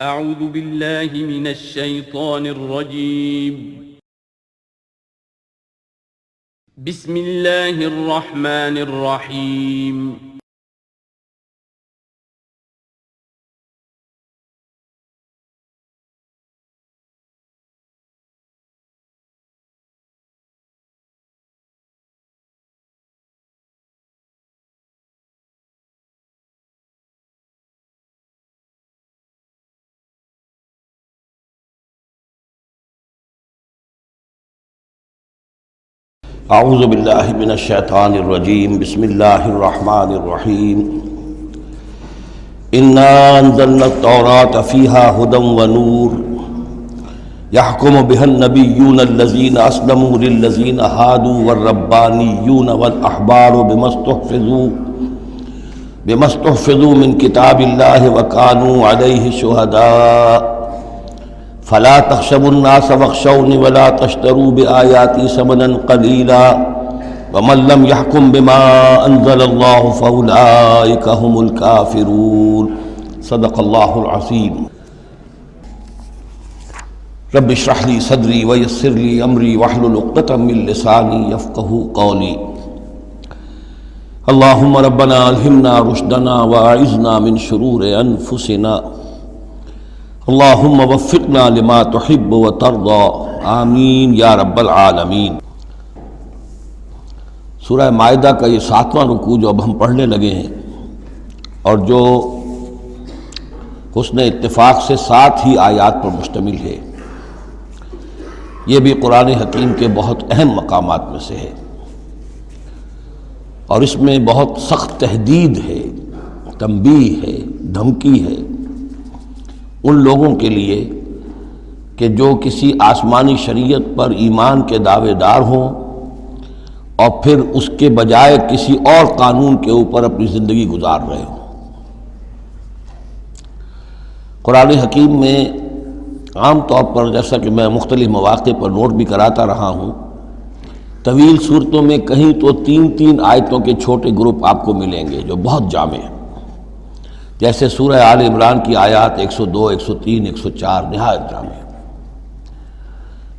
اعوذ باللہ من الشیطان الرجیم بسم اللہ الرحمن الرحیم اعوذ باللہ من الشیطان الرجیم بسم اللہ الرحمن الرحیم انا انزلنا التوراة فیہا ھدی ونور یحکم بہا النبیون الذین اسلموا للذین ھادوا والربانیون والاحبار بما استحفظوا من کتاب اللہ وکانوا علیہ شہداء فلا تخشوا الناس واخشوني ولا تشتروا بآياتي ثمنا قليلا ومن لم يحكم بما أنزل الله فأولئك هم الكافرون صدق الله العظيم رب اشرح لي صدري ويسر لي أمري واحلل عقدة من لساني يفقهوا قولي اللهم ربنا ألهمنا رشدنا وأعذنا من شرور أنفسنا اللہم وفقنا لما تحب وترضى آمین یا رب العالمین۔ سورہ مائدہ کا یہ 7واں رکوع جو اب ہم پڑھنے لگے ہیں اور جو حسن اتفاق سے 7 ہی آیات پر مشتمل ہے، یہ بھی قرآن حکیم کے بہت اہم مقامات میں سے ہے اور اس میں بہت سخت تہدید ہے، تنبیہ ہے، دھمکی ہے ان لوگوں کے لیے کہ جو کسی آسمانی شریعت پر ایمان کے دعوے دار ہوں اور پھر اس کے بجائے کسی اور قانون کے اوپر اپنی زندگی گزار رہے ہوں۔ قرآن حکیم میں عام طور پر، جیسا کہ میں مختلف مواقع پر نوٹ بھی کراتا رہا ہوں، طویل صورتوں میں کہیں تو 3 آیتوں کے چھوٹے گروپ آپ کو ملیں گے جو بہت جامع ہیں، جیسے سورہ آل عمران کی آیات 102، 103، 104 نہایت جامع۔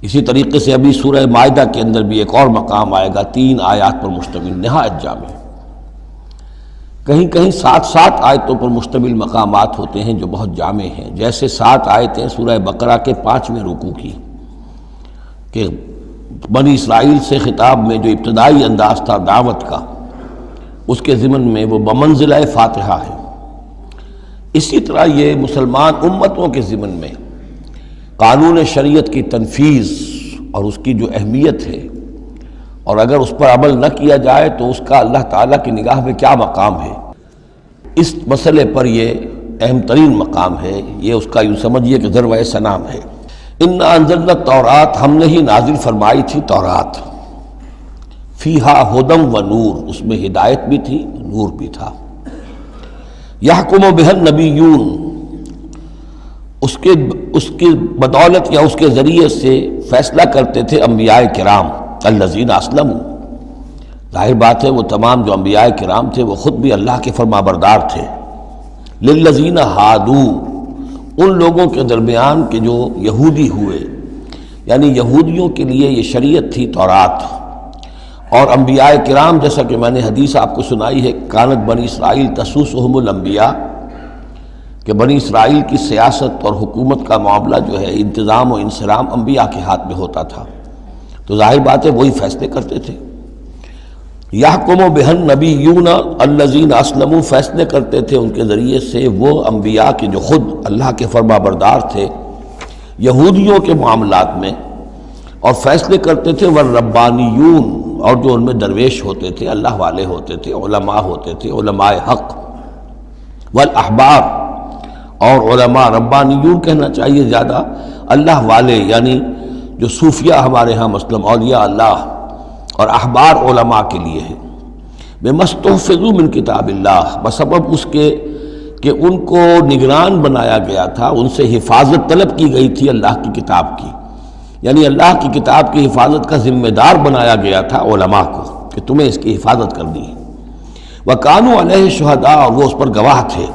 اسی طریقے سے ابھی سورہ مائدہ کے اندر بھی ایک اور مقام آئے گا 3 آیات پر مشتمل، نہایت جامع۔ کہیں کہیں 7 آیتوں پر مشتمل مقامات ہوتے ہیں جو بہت جامع ہیں، جیسے 7 آیتیں سورہ بقرہ کے 5ویں رکوع کی کہ بنی اسرائیل سے خطاب میں جو ابتدائی انداز تھا دعوت کا، اس کے ضمن میں وہ بمنزلہ فاتحہ ہے۔ اسی طرح یہ مسلمان امتوں کے ضمن میں قانون شریعت کی تنفیذ اور اس کی جو اہمیت ہے، اور اگر اس پر عمل نہ کیا جائے تو اس کا اللہ تعالیٰ کی نگاہ میں کیا مقام ہے، اس مسئلے پر یہ اہم ترین مقام ہے۔ یہ اس کا یوں سمجھیے کہ ذروۂ سنام ہے۔ انا انزلنا التوراۃ، ہم نے ہی نازل فرمائی تھی تورات، فیہا ھدی ونور، اس میں ہدایت بھی تھی، نور بھی تھا۔ یحکم بہا النبیون، اس کی بدولت یا اس کے ذریعے سے فیصلہ کرتے تھے انبیاء کرام، الذین اسلموا، ظاہر بات ہے وہ تمام جو انبیاء کرام تھے وہ خود بھی اللہ کے فرما بردار تھے، للذین ھادوا، ان لوگوں کے درمیان کہ جو یہودی ہوئے، یعنی یہودیوں کے لیے یہ شریعت تھی تورات، اور انبیاء کرام جیسا کہ میں نے حدیث آپ کو سنائی ہے، کانت بنی اسرائیل تسوسہم الانبیاء، کہ بنی اسرائیل کی سیاست اور حکومت کا معاملہ جو ہے، انتظام و انصرام انبیاء کے ہاتھ میں ہوتا تھا، تو ظاہر بات ہے وہی فیصلے کرتے تھے۔ یحکم بہا النبیون الذین اسلموا، فیصلے کرتے تھے ان کے ذریعے سے وہ انبیاء کے جو خود اللہ کے فرما بردار تھے یہودیوں کے معاملات میں، اور فیصلے کرتے تھے والربانیون، اور جو ان میں درویش ہوتے تھے، اللہ والے ہوتے تھے، علماء ہوتے تھے، علماء حق، والاحبار، اور علماء ربانیون کہنا چاہیے زیادہ، اللہ والے یعنی جو صوفیہ ہمارے ہاں مثلا اولیاء اللہ، اور احبار علماء کے لیے ہے، بما استحفظوا من کتاب اللہ، بسبب اس کے کہ ان کو نگران بنایا گیا تھا، ان سے حفاظت طلب کی گئی تھی اللہ کی کتاب کی، یعنی اللہ کی کتاب کی حفاظت کا ذمہ دار بنایا گیا تھا علماء کو کہ تمہیں اس کی حفاظت کرنی ہے۔ وَكَانُوا عَلَيْهِ شُهَدَاءَ، اور وہ اس پر گواہ تھے۔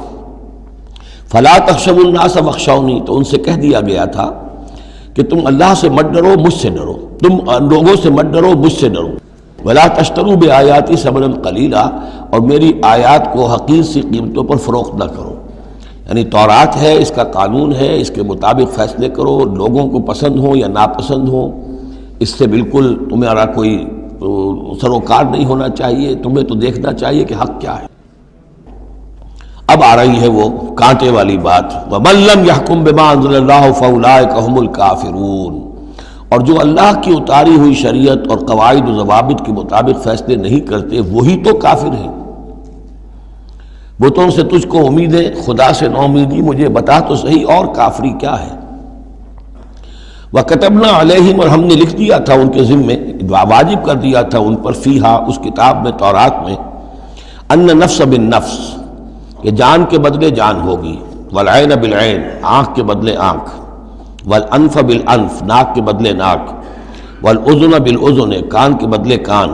فلا تخشوا الناس واخشونی، تو ان سے کہہ دیا گیا تھا کہ تم اللہ سے مت ڈرو، مجھ سے ڈرو، تم لوگوں سے مت ڈرو، مجھ سے ڈرو۔ ولا تشتروا بآیاتی ثمنا قلیلا، اور میری آیات کو حقیر سی قیمتوں پر فروخت نہ کرو۔ یعنی تورات ہے، اس کا قانون ہے، اس کے مطابق فیصلے کرو، لوگوں کو پسند ہو یا ناپسند ہو، اس سے بالکل تمہارا کوئی سروکار نہیں ہونا چاہیے، تمہیں تو دیکھنا چاہیے کہ حق کیا ہے۔ اب آ رہی ہے وہ کانٹے والی بات، وَمَن لَّمْ يَحْكُم بِمَا أَنزَلَ اللَّهُ فَأُولَٰئِكَ هُمُ الْكَافِرُونَ، اور جو اللہ کی اتاری ہوئی شریعت اور قواعد و ضوابط کے مطابق فیصلے نہیں کرتے وہی تو کافر ہیں۔ بتوں سے تجھ کو امید ہے، خدا سے نو امیدی، مجھے بتا تو صحیح اور کافری کیا ہے۔ وَكَتَبْنَا عَلَيْهِمْ، اور ہم نے لکھ دیا تھا ان کے ذمے، واجب کر دیا تھا ان پر، فیہا، اس کتاب میں، تورات میں، ان نفس بالنفس، کہ جان کے بدلے جان ہوگی، والعین بالعین، آنکھ کے بدلے آنکھ، والانف بالانف، ناک کے بدلے ناک، والاذن بالاذن، کان کے بدلے کان،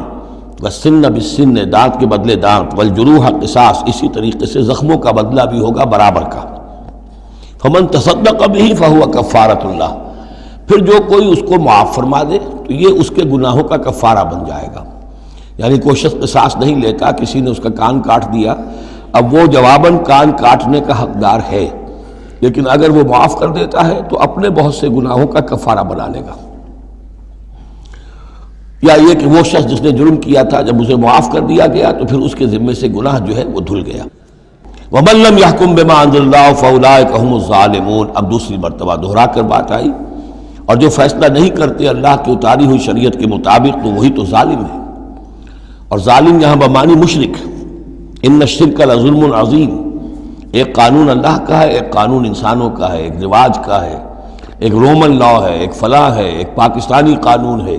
والسن بالسن، دانت کے بدلے دانت، والجروح قصاص، اسی طریقے سے زخموں کا بدلہ بھی ہوگا برابر کا۔ فمن تصدق به فهو کفارۃ اللہ، پھر جو کوئی اس کو معاف فرما دے تو یہ اس کے گناہوں کا کفارہ بن جائے گا۔ یعنی کوئی شخص قصاص نہیں لیتا، کسی نے اس کا کان کاٹ دیا، اب وہ جواباً کان کاٹنے کا حقدار ہے، لیکن اگر وہ معاف کر دیتا ہے تو اپنے بہت سے گناہوں کا کفارہ بنا لے گا۔ یا یہ کہ وہ شخص جس نے جرم کیا تھا، جب اسے معاف کر دیا گیا تو پھر اس کے ذمے سے گناہ جو ہے وہ دھل گیا۔ وَمَن لَّمْ يَحْكُم بِمَا أَنزَلَ اللَّهُ فَأُولَٰئِكَ هُمُ الظَّالِمُونَ، اب دوسری مرتبہ دہرا کر بات آئی، اور جو فیصلہ نہیں کرتے اللہ کی اتاری ہوئی شریعت کے مطابق تو وہی تو ظالم ہے۔ اور ظالم یہاں بمعنی مشرک، ان الشرک لظلم عظیم، ایک قانون اللہ کا ہے، ایک قانون انسانوں کا ہے، ایک رواج کا ہے، ایک رومن لا ہے، ایک فلاں ہے، ایک پاکستانی قانون ہے۔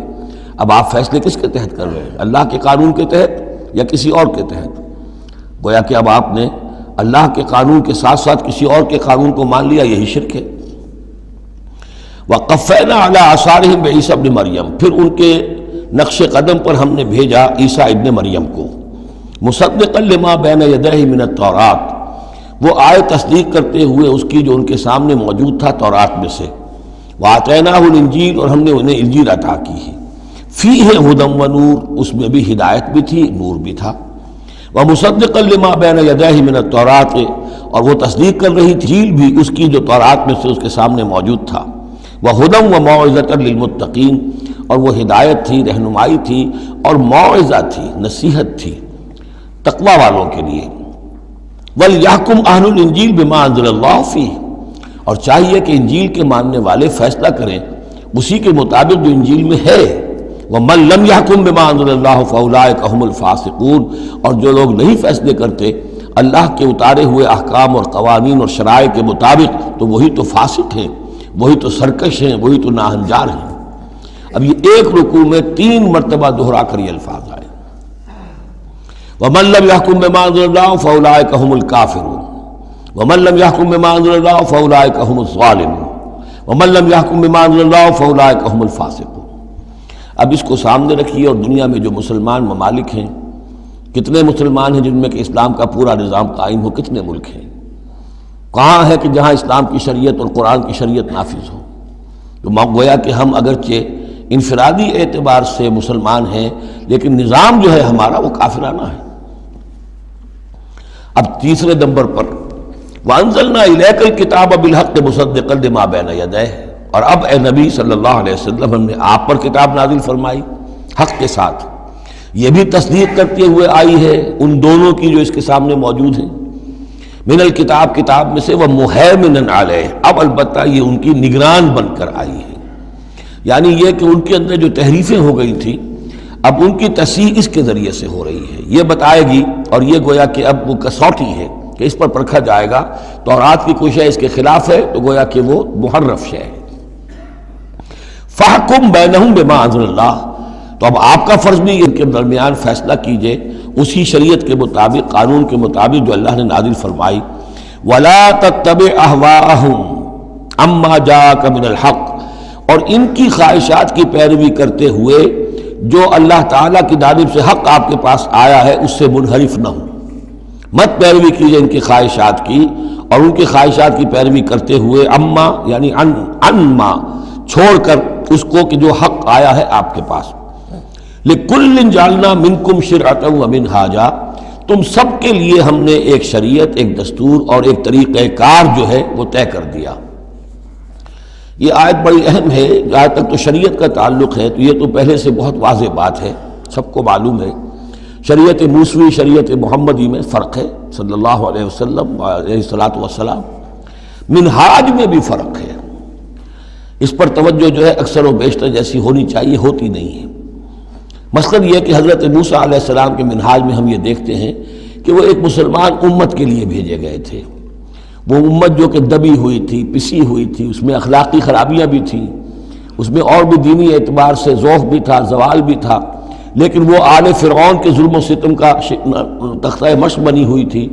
اب آپ فیصلے کس کے تحت کر رہے ہیں؟ اللہ کے قانون کے تحت یا کسی اور کے تحت؟ گویا کہ اب آپ نے اللہ کے قانون کے ساتھ ساتھ کسی اور کے قانون کو مان لیا، یہی شرک ہے۔ وَقَفَّيْنَا عَلَىٰ آثَارِهِمْ بِعِیسیٰ ابْنِ مریم، پھر ان کے نقش قدم پر ہم نے بھیجا عیسیٰ ابن مریم کو، مصدقا لما بین یدیہ من التوراۃ، وہ آئے تصدیق کرتے ہوئے اس کی جو ان کے سامنے موجود تھا تورات میں سے، وَآتَيْنَاهُ الْإِنْجِيلَ، اور ہم نے انہیں انجیل عطا کی ہے، فیہ ھدی ونور، اس میں بھی ہدایت بھی تھی، نور بھی تھا، ومصدقا لما بین یدیہ من التوراۃ، اور وہ تصدیق کر رہی تھی انجیل بھی اس کی جو تورات میں سے اس کے سامنے موجود تھا، وہدی وموعظۃ للمتقین، اور وہ ہدایت تھی، رہنمائی تھی اور موعظہ تھی، نصیحت تھی تقوی والوں کے لیے۔ وَلْيَحْكُمْ أَهْلُ الْإِنْجِيلِ بِمَا أَنزَلَ اللَّهُ فِيهِ، اور چاہیے کہ انجیل کے ماننے والے فیصلہ کریں اسی کے مطابق جو انجیل میں ہے۔ وَمَن لَّمْ يَحْكُم بِمَا أَنزَلَ اللَّهُ فَأُولَٰئِكَ هُمُ الْفَاسِقُونَ، اور جو لوگ نہیں فیصلے کرتے اللہ کے اتارے ہوئے احکام اور قوانین اور شرائع کے مطابق تو وہی تو فاسق ہیں، وہی تو سرکش ہیں، وہی تو ناہنجار ہیں۔ اب یہ ایک رکوع میں 3 مرتبہ دہرا کر یہ الفاظ آئے، وَمَن لَّمْ يَحْكُم بِمَا أَنزَلَ اللَّهُ فَأُولَٰئِكَ هُمُ الْكَافِرُونَ، وَمَن لَّمْ يَحْكُم بِمَا أَنزَلَ اللَّهُ فَأُولَٰئِكَ هُمُ الظَّالِمُونَ، وَمَن لَّمْ يَحْكُم بِمَا أَنزَلَ اللَّهُ فَأُولَٰئِكَ هُمُ الْفَاسِقُونَ۔ اب اس کو سامنے رکھیے، اور دنیا میں جو مسلمان ممالک ہیں، کتنے مسلمان ہیں جن میں کہ اسلام کا پورا نظام قائم ہو؟ کتنے ملک ہیں؟ کہاں ہے کہ جہاں اسلام کی شریعت اور قرآن کی شریعت نافذ ہو؟ تو گویا کہ ہم اگرچہ انفرادی اعتبار سے مسلمان ہیں، لیکن نظام جو ہے ہمارا وہ کافرانہ ہے۔ اب تیسرے نمبر پر وَأَنزَلْنَا إِلَيْكَ الْكِتَابَ بِالْحَقِّ مُصَدِّقًا لِمَا بَيْنَ يَدَيْهِ، اور اب اے نبی صلی اللہ علیہ وسلم ہم نے آپ پر کتاب نازل فرمائی حق کے ساتھ، یہ بھی تصدیق کرتے ہوئے آئی ہے ان دونوں کی جو اس کے سامنے موجود ہیں، من الکتاب، کتاب میں سے، وَمُهَيْمِنًا عَلَيْهِ، اب البتہ یہ ان کی نگران بن کر آئی ہے، یعنی یہ کہ ان کے اندر جو تحریفیں ہو گئی تھیں اب ان کی تصحیح اس کے ذریعے سے ہو رہی ہے، یہ بتائے گی، اور یہ گویا کہ اب وہ کسوٹی ہے کہ اس پر پرکھا جائے گا، تورات کی کوئی شے اس کے خلاف ہے تو گویا کہ وہ محرف شے ہے۔ فَحْكُم بَيْنَهُم بِمَا أَنزَلَ اللَّهُ، تو اب آپ کا فرض بھی ان کے درمیان فیصلہ کیجئے اسی شریعت کے مطابق، قانون کے مطابق جو اللہ نے نازل فرمائی۔ وَلَا تَتَّبِعْ أَهْوَاءَهُمْ عَمَّا جَاءَكَ مِنَ الْحَقِّ، اور ان کی خواہشات کی پیروی کرتے ہوئے جو اللہ تعالیٰ کی جانب سے حق آپ کے پاس آیا ہے اس سے منحرف نہ ہو، مت پیروی کیجئے ان کی خواہشات کی، اور ان کی خواہشات کی پیروی کرتے ہوئے اما یعنی انما چھوڑ کر اس کو کہ جو حق آیا ہے آپ کے پاس. لِكُلٍّ جَعَلْنَا مِنْكُمْ شِرْعَةً وَمِنْهَاجًا، تم سب کے لیے ہم نے ایک شریعت، ایک دستور اور ایک طریقہ کار جو ہے وہ طے کر دیا. یہ آیت بڑی اہم ہے. جہاں تک تو شریعت کا تعلق ہے تو یہ تو پہلے سے بہت واضح بات ہے، سب کو معلوم ہے. شریعت موسوی شریعت محمدی میں فرق ہے صلی اللہ علیہ وسلم علیہ الصلاۃ والسلام. منہاج میں بھی فرق ہے. اس پر توجہ جو ہے اکثر و بیشتر جیسی ہونی چاہیے ہوتی نہیں ہے. مثلاً یہ کہ حضرت موسیٰ علیہ السلام کے منہاج میں ہم یہ دیکھتے ہیں کہ وہ ایک مسلمان امت کے لیے بھیجے گئے تھے. وہ امت جو کہ دبی ہوئی تھی، پسی ہوئی تھی، اس میں اخلاقی خرابیاں بھی تھیں، اس میں اور بھی دینی اعتبار سے ذوف بھی تھا، زوال بھی تھا، لیکن وہ آل فرعون کے ظلم و ستم کا تختہ مشق بنی ہوئی تھی.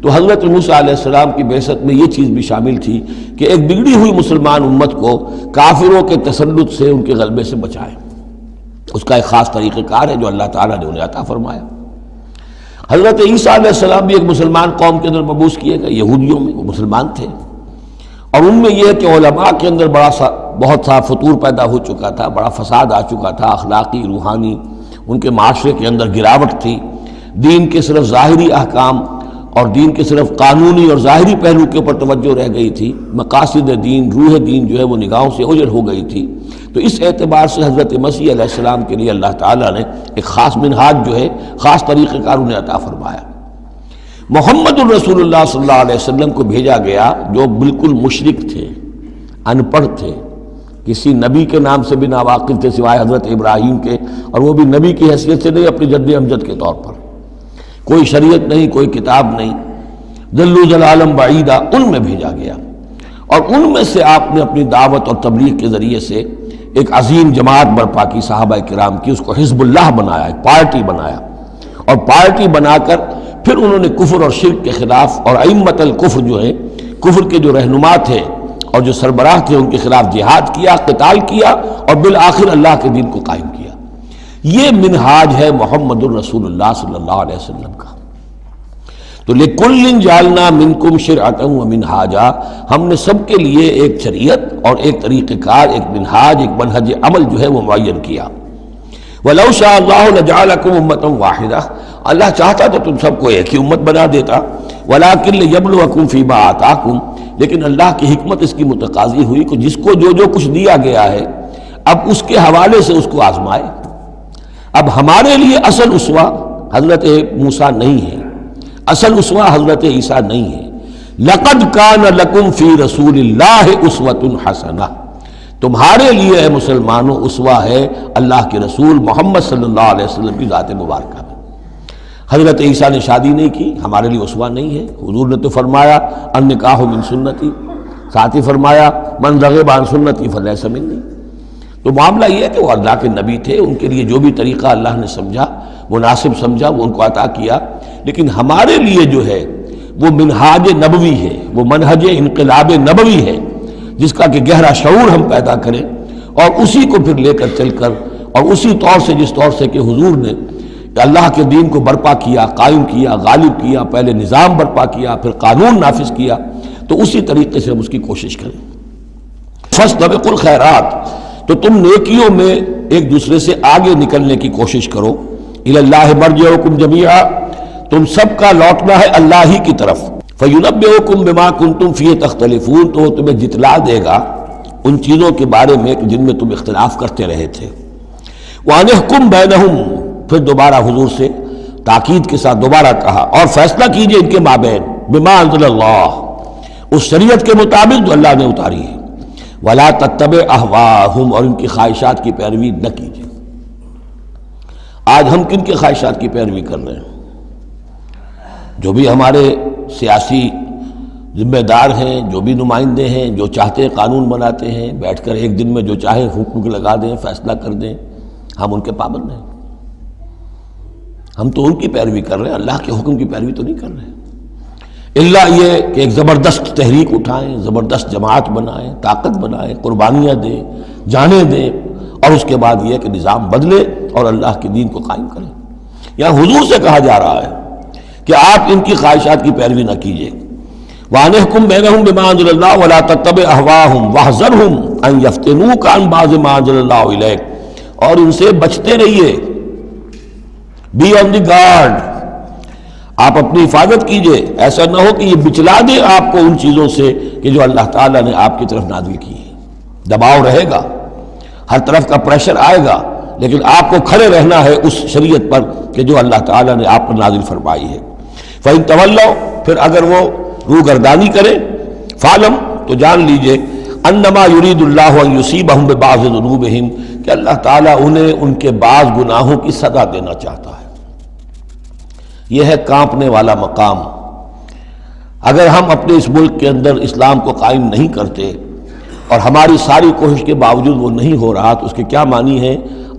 تو حضرت موسیٰ علیہ السلام کی بعثت میں یہ چیز بھی شامل تھی کہ ایک بگڑی ہوئی مسلمان امت کو کافروں کے تسلط سے، ان کے غلبے سے بچائے. اس کا ایک خاص طریقہ کار ہے جو اللہ تعالیٰ نے انہیں عطا فرمایا. حضرت عیسیٰ علیہ السلام بھی ایک مسلمان قوم کے اندر مبعوث کیے گئے. یہودیوں میں وہ مسلمان تھے، اور ان میں یہ کہ علماء کے اندر بہت سا فتور پیدا ہو چکا تھا، بڑا فساد آ چکا تھا، اخلاقی روحانی ان کے معاشرے کے اندر گراوٹ تھی. دین کے صرف ظاہری احکام اور دین کے صرف قانونی اور ظاہری پہلو کے اوپر توجہ رہ گئی تھی. مقاصد دین، روح دین جو ہے وہ نگاہوں سے اوجھل ہو گئی تھی. تو اس اعتبار سے حضرت مسیح علیہ السلام کے لیے اللہ تعالیٰ نے ایک خاص منہاج جو ہے، خاص طریقہ کار انہیں عطا فرمایا. محمد الرسول اللہ صلی اللہ علیہ وسلم کو بھیجا گیا جو بالکل مشرک تھے، ان پڑھ تھے، کسی نبی کے نام سے بھی ناواقف تھے سوائے حضرت ابراہیم کے، اور وہ بھی نبی کی حیثیت سے نہیں، اپنی جد امجد کے طور پر. کوئی شریعت نہیں، کوئی کتاب نہیں، ضلوا ضلالا بعیدا، ان میں بھیجا گیا. اور ان میں سے آپ نے اپنی دعوت اور تبلیغ کے ذریعے سے ایک عظیم جماعت برپا کی صحابہ کرام کی. اس کو حزب اللہ بنایا، ایک پارٹی بنایا، اور پارٹی بنا کر پھر انہوں نے کفر اور شرک کے خلاف اور ائمۃ الکفر جو ہے، کفر کے جو رہنما تھے اور جو سربراہ تھے، ان کے خلاف جہاد کیا، قتال کیا، اور بالآخر اللہ کے دین کو قائم کیا. یہ منہاج ہے محمد الرسول اللہ صلی اللہ علیہ وسلم کا. تو لِكُلٍّ جَعَلْنَا مِنْكُمْ شِرْعَةً وَمِنْهَاجًا، ہم نے سب کے لیے ایک شریعت اور ایک طریقہ کار، ایک منہاج، ایک منہج عمل جو ہے وہ معین کیا. وَلَوْ شَاءَ اللَّهُ لَجَعَلَكُمْ أُمَّةً وَاحِدَةً، اللہ چاہتا تو تم سب کو ایک ہی امت بنا دیتا. وَلَكِنْ لِيَبْلُوَكُمْ فِي مَا آتَاكُمْ، لیکن اللہ کی حکمت اس کی متقاضی ہوئی کہ جس کو جو کچھ دیا گیا ہے اب اس کے حوالے سے اس کو آزمائے. اب ہمارے لیے اصل اسوہ حضرت موسیٰ نہیں ہے، اصل اسوہ حضرت عیسیٰ نہیں ہے. لَقَدْ كَانَ لَكُمْ فِي رَسُولِ اللَّهِ أُسْوَةٌ حَسَنَةٌ، تمہارے لیے اے مسلمانوں اسوہ ہے اللہ کے رسول محمد صلی اللہ علیہ وسلم کی ذات مبارکہ میں. حضرت عیسیٰ نے شادی نہیں کی، ہمارے لیے اسوہ نہیں ہے. حضور نے تو فرمایا النکاح من سنتی، ساتھ ہی فرمایا من رغب عن سنتی فلیس منی. تو معاملہ یہ ہے کہ وہ اللہ کے نبی تھے، ان کے لیے جو بھی طریقہ اللہ نے سمجھا، مناسب سمجھا، وہ ان کو عطا کیا. لیکن ہمارے لیے جو ہے وہ منہاج نبوی ہے، وہ منہج انقلاب نبوی ہے، جس کا کہ گہرا شعور ہم پیدا کریں اور اسی کو پھر لے کر چل کر، اور اسی طور سے جس طور سے کہ حضور نے اللہ کے دین کو برپا کیا، قائم کیا، غالب کیا، پہلے نظام برپا کیا، پھر قانون نافذ کیا، تو اسی طریقے سے ہم اس کی کوشش کریں. فاستبقوا الخیرات، تو تم نیکیوں میں ایک دوسرے سے آگے نکلنے کی کوشش کرو. الی اللہ مرجعکم جمیعا، تم سب کا لوٹنا ہے اللہ ہی کی طرف. فینبئکم بما کنتم فیہ تختلفون، تو وہ تمہیں جتلا دے گا ان چیزوں کے بارے میں جن میں تم اختلاف کرتے رہے تھے. وان احکم بینہم، پھر دوبارہ حضور سے تاکید کے ساتھ دوبارہ کہا اور فیصلہ کیجئے ان کے مابین بما انزل اللہ، اس شریعت کے مطابق جو اللہ نے اتاری ہے. ولا تتبع اہواہم، اور ان کی خواہشات کی پیروی نہ کیجیے. آج ہم کن کی خواہشات کی پیروی کر رہے ہیں؟ جو بھی ہمارے سیاسی ذمہ دار ہیں، جو بھی نمائندے ہیں، جو چاہتے ہیں قانون بناتے ہیں، بیٹھ کر ایک دن میں جو چاہے حکم لگا دیں، فیصلہ کر دیں، ہم ان کے پابند ہیں. ہم تو ان کی پیروی کر رہے ہیں، اللہ کے حکم کی پیروی تو نہیں کر رہے. اللہ یہ کہ ایک زبردست تحریک اٹھائیں، زبردست جماعت بنائیں، طاقت بنائیں، قربانیاں دیں، جانیں دیں، اور اس کے بعد یہ کہ نظام بدلے اور اللہ کے دین کو قائم کریں. یہاں حضور سے کہا جا رہا ہے کہ آپ ان کی خواہشات کی پیروی نہ کیجیے. وَأَنِحْكُم بَيْنَهُم بِمَا أَنزَلَ اللَّهُ وَلَا تَتَّبِعْ أَهْوَاءَهُمْ وَاحْذَرْهُمْ أَن يَفْتِنُوكَ عَن بَعْضِ مَا أَنزَلَ اللَّهُ إِلَيْكَ، اور ان سے بچتے رہیے. بی آن دی گارڈ، آپ اپنی حفاظت کیجئے. ایسا نہ ہو کہ یہ بچلا دے آپ کو ان چیزوں سے کہ جو اللہ تعالیٰ نے آپ کی طرف نازل کی ہے. دباؤ رہے گا، ہر طرف کا پریشر آئے گا، لیکن آپ کو کھڑے رہنا ہے اس شریعت پر کہ جو اللہ تعالیٰ نے آپ پر نازل فرمائی ہے. فَإِن تَوَلَّوْا، پھر اگر وہ روگردانی کرے، فَعْلَمْ، تو جان لیجئے، انما یرید اللہ ان یصیبہم ببعض ذنوبہم، کہ اللہ تعالیٰ انہیں ان کے بعض گناہوں کی سزا دینا چاہتا ہے. یہ ہے کانپنے والا مقام. اگر ہم اپنے اس ملک کے اندر اسلام کو قائم نہیں کرتے اور ہماری ساری کوشش کے باوجود وہ نہیں ہو رہا، تو اس کے کیا معنی ہے؟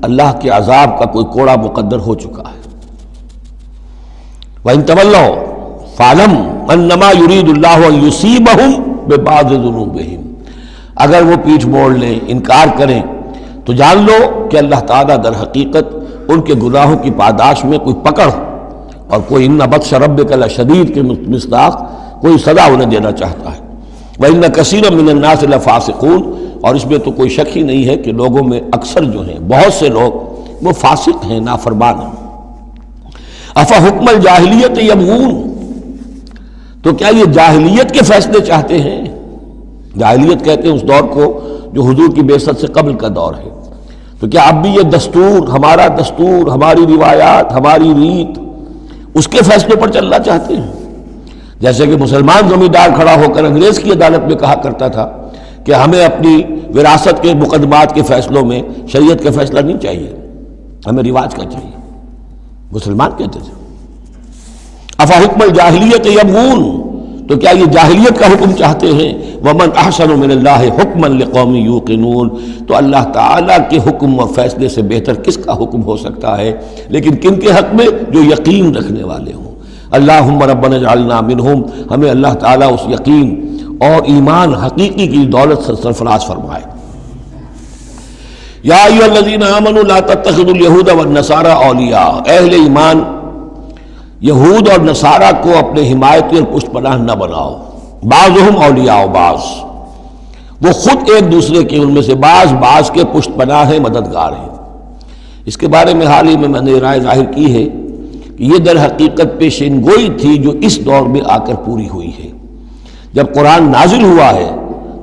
اللہ کے عذاب کا کوئی کوڑا مقدر ہو چکا ہے. وَإِن تَوَلَّوْا فَاعْلَمْ أَنَّمَا يُرِيدُ اللَّهُ أَن يُصِيبَهُم بِبَعْضِ ذُنُوبِهِمْ، اگر وہ پیٹھ موڑ لیں، انکار کریں، تو جان لو کہ اللہ تعالیٰ در حقیقت ان کے گناہوں کی پاداش میں کوئی پکڑ اور کوئی اِنَّ بَطْشَ رَبِّكَ لَشَدِيدٌ کے مصداق کوئی سزا انہیں دینا چاہتا ہے. وَإِنَّ كَثِيرًا مِّنَ النَّاسِ لَفَاسِقُونَ، اور اس میں تو کوئی شک ہی نہیں ہے کہ لوگوں میں اکثر جو ہیں، بہت سے لوگ وہ فاسق ہیں، نافرمان ہیں. أَفَحُكْمَ الْجَاهِلِيَّةِ يَبْغُونَ، تو کیا یہ جاہلیت کے فیصلے چاہتے ہیں؟ جاہلیت کہتے ہیں اس دور کو جو حضور کی بعثت سے قبل کا دور ہے. تو کیا اب بھی یہ دستور، ہمارا دستور، ہماری روایات، ہماری ریت، اس کے فیصلوں پر چلنا چاہتے ہیں؟ جیسے کہ مسلمان زمیندار کھڑا ہو کر انگریز کی عدالت میں کہا کرتا تھا کہ ہمیں اپنی وراثت کے مقدمات کے فیصلوں میں شریعت کا فیصلہ نہیں چاہیے، ہمیں رواج کا چاہیے. مسلمان کہتے تھے. افحکم الجاہلیت یبغون، تو کیا یہ جاہلیت کا حکم چاہتے ہیں؟ ومن احسن من اللہ حکما لقوم یوقنون، تو اللہ تعالیٰ کے حکم اور فیصلے سے بہتر کس کا حکم ہو سکتا ہے؟ لیکن کن کے حق میں؟ جو یقین رکھنے والے ہوں. اللہم ربنا اجعلنا منہم، ہمیں اللہ تعالیٰ اس یقین اور ایمان حقیقی کی دولت سے سرفراز فرمائے. یا ایھا الذین آمنوا لا تتخذوا اليہود والنصارى اولیاء، اہل ایمان یہود اور نصارہ کو اپنے حمایتی اور پشت پناہ نہ بناؤ. بعضهم اولیاء بعض، وہ خود ایک دوسرے کے، ان میں سے بعض کے پشت پناہ ہیں، مددگار ہیں. اس کے بارے میں حال ہی میں نے رائے ظاہر کی ہے کہ یہ در حقیقت پیشین گوئی تھی جو اس دور میں آ کر پوری ہوئی ہے. جب قرآن نازل ہوا ہے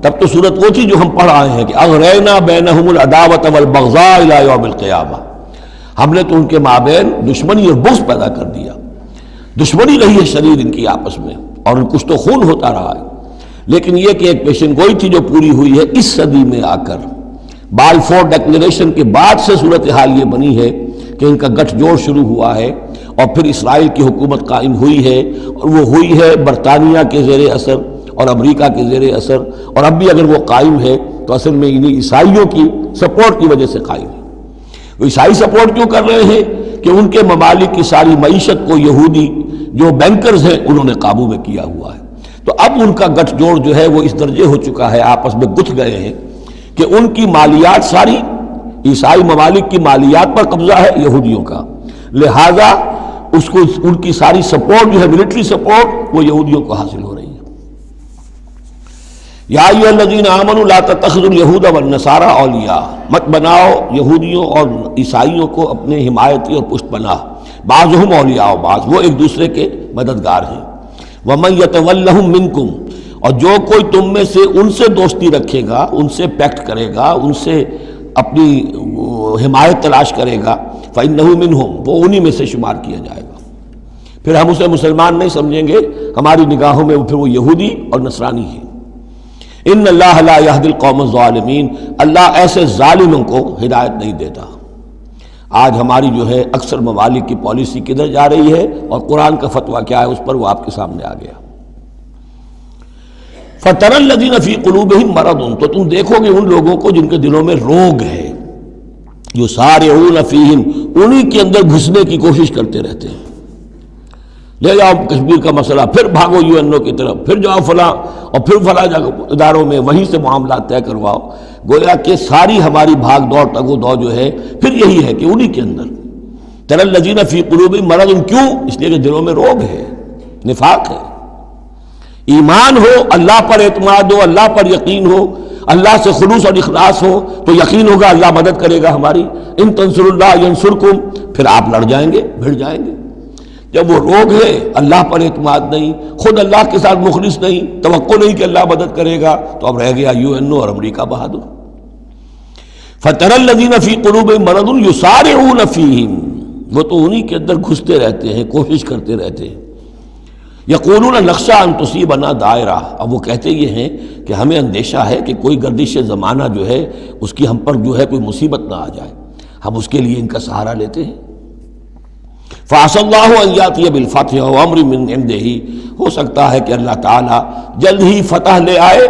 تب تو صورت وہ تھی جو ہم پڑھ آئے ہیں کہ اغرینا بینہم العداوۃ والبغضاء الی یوم القیامہ، ہم نے تو ان کے مابین دشمنی اور بغض پیدا کر دیا. دشمنی رہی ہے شدید ان کی آپس میں، اور کچھ تو خون ہوتا رہا ہے. لیکن یہ کہ ایک پیشن گوئی تھی جو پوری ہوئی ہے اس صدی میں آ کر. بالفور ڈکلیریشن کے بعد سے صورتحال یہ بنی ہے کہ ان کا گٹھ جوڑ شروع ہوا ہے، اور پھر اسرائیل کی حکومت قائم ہوئی ہے، اور وہ ہوئی ہے برطانیہ کے زیر اثر اور امریکہ کے زیر اثر، اور اب بھی اگر وہ قائم ہے تو اصل میں انہیں عیسائیوں کی سپورٹ کی وجہ سے قائم ہے. وہ عیسائی سپورٹ کیوں کر رہے ہیں؟ کہ ان کے ممالک کی ساری معیشت کو یہودی جو بینکرز ہیں انہوں نے قابو میں کیا ہوا ہے. تو اب ان کا گٹھ جوڑ جو ہے وہ اس درجے ہو چکا ہے، آپس میں گتھ گئے ہیں کہ ان کی مالیات ساری عیسائی ممالک کی مالیات پر قبضہ ہے یہودیوں کا، لہذا اس کو ان کی ساری سپورٹ جو ہے ملٹری سپورٹ وہ یہودیوں کو حاصل ہو رہی ہے. یا ایھا الذین آمنوا لا تتخذوا اليہود والنصارى اولیاء، مت بناؤ یہودیوں اور عیسائیوں کو اپنے حمایتی اور پشت پناہ. بعضهم اولیاء بعض، وہ ایک دوسرے کے مددگار ہیں. ومن یتولہم منکم، اور جو کوئی تم میں سے ان سے دوستی رکھے گا، ان سے پیکٹ کرے گا، ان سے اپنی حمایت تلاش کرے گا، فإنہ منہم، وہ انہی میں سے شمار کیا جائے گا. پھر ہم اسے مسلمان نہیں سمجھیں گے، ہماری نگاہوں میں پھر وہ یہودی اور نصرانی ہے. ان اللہ لا یہدی القوم الظالمین، اللہ ایسے ظالموں کو ہدایت نہیں دیتا. آج ہماری جو ہے اکثر ممالک کی پالیسی کدھر جا رہی ہے اور قرآن کا فتویٰ کیا ہے اس پر وہ آپ کے سامنے آ گیا. فَتَرَى الَّذِينَ فِي قُلُوبِهِم مَرَضٌ، تو تم دیکھو گے ان لوگوں کو جن کے دلوں میں روگ ہے، یُسَارِعُونَ فِيهِم، انہی کے اندر گھسنے کی کوشش کرتے رہتے ہیں. لے جاؤ کشمیر کا مسئلہ، پھر بھاگو یو این او کی طرف، پھر جاؤ فلاں اور پھر فلاں اداروں میں وہیں سے معاملات طے کرواؤ. گویا کہ ساری ہماری بھاگ دوڑ تگو دو جو ہے پھر یہی ہے کہ انہی کے اندر. تَرَى الَّذِينَ فِي قُلُوبِهِم مَرَضٌ، کیوں؟ اس لیے کہ دلوں میں روگ ہے، نفاق ہے. ایمان ہو، اللہ پر اعتماد ہو، اللہ پر یقین ہو، اللہ سے خلوص اور اخلاص ہو تو یقین ہوگا اللہ مدد کرے گا ہماری. ان تنصر اللہ ینصرکم، پھر آپ لڑ جائیں گے، بھڑ جائیں گے. جب وہ روگ ہے، اللہ پر اعتماد نہیں، خود اللہ کے ساتھ مخلص نہیں، توقع نہیں کہ اللہ مدد کرے گا، تو اب رہ گیا UN اور امریکہ بہادر. فَتَرَى الَّذِينَ فِي قُلُوبِهِم مَرَضٌ يُسَارِعُونَ فِيهِمْ، وہ تو انہی کے اندر گھستے رہتے ہیں، کوشش کرتے رہتے ہیں. یقولون نخشى ان تصیبنا دائرہ، اب وہ کہتے یہ ہیں کہ ہمیں اندیشہ ہے کہ کوئی گردش زمانہ جو ہے اس کی ہم پر جو ہے کوئی مصیبت نہ آ جائے، ہم اس کے لیے ان کا سہارا لیتے ہیں. فعسى الله ان ياتي بالفتح وامر من عنده، ہو سکتا ہے کہ اللہ تعالیٰ جلد ہی فتح لے آئے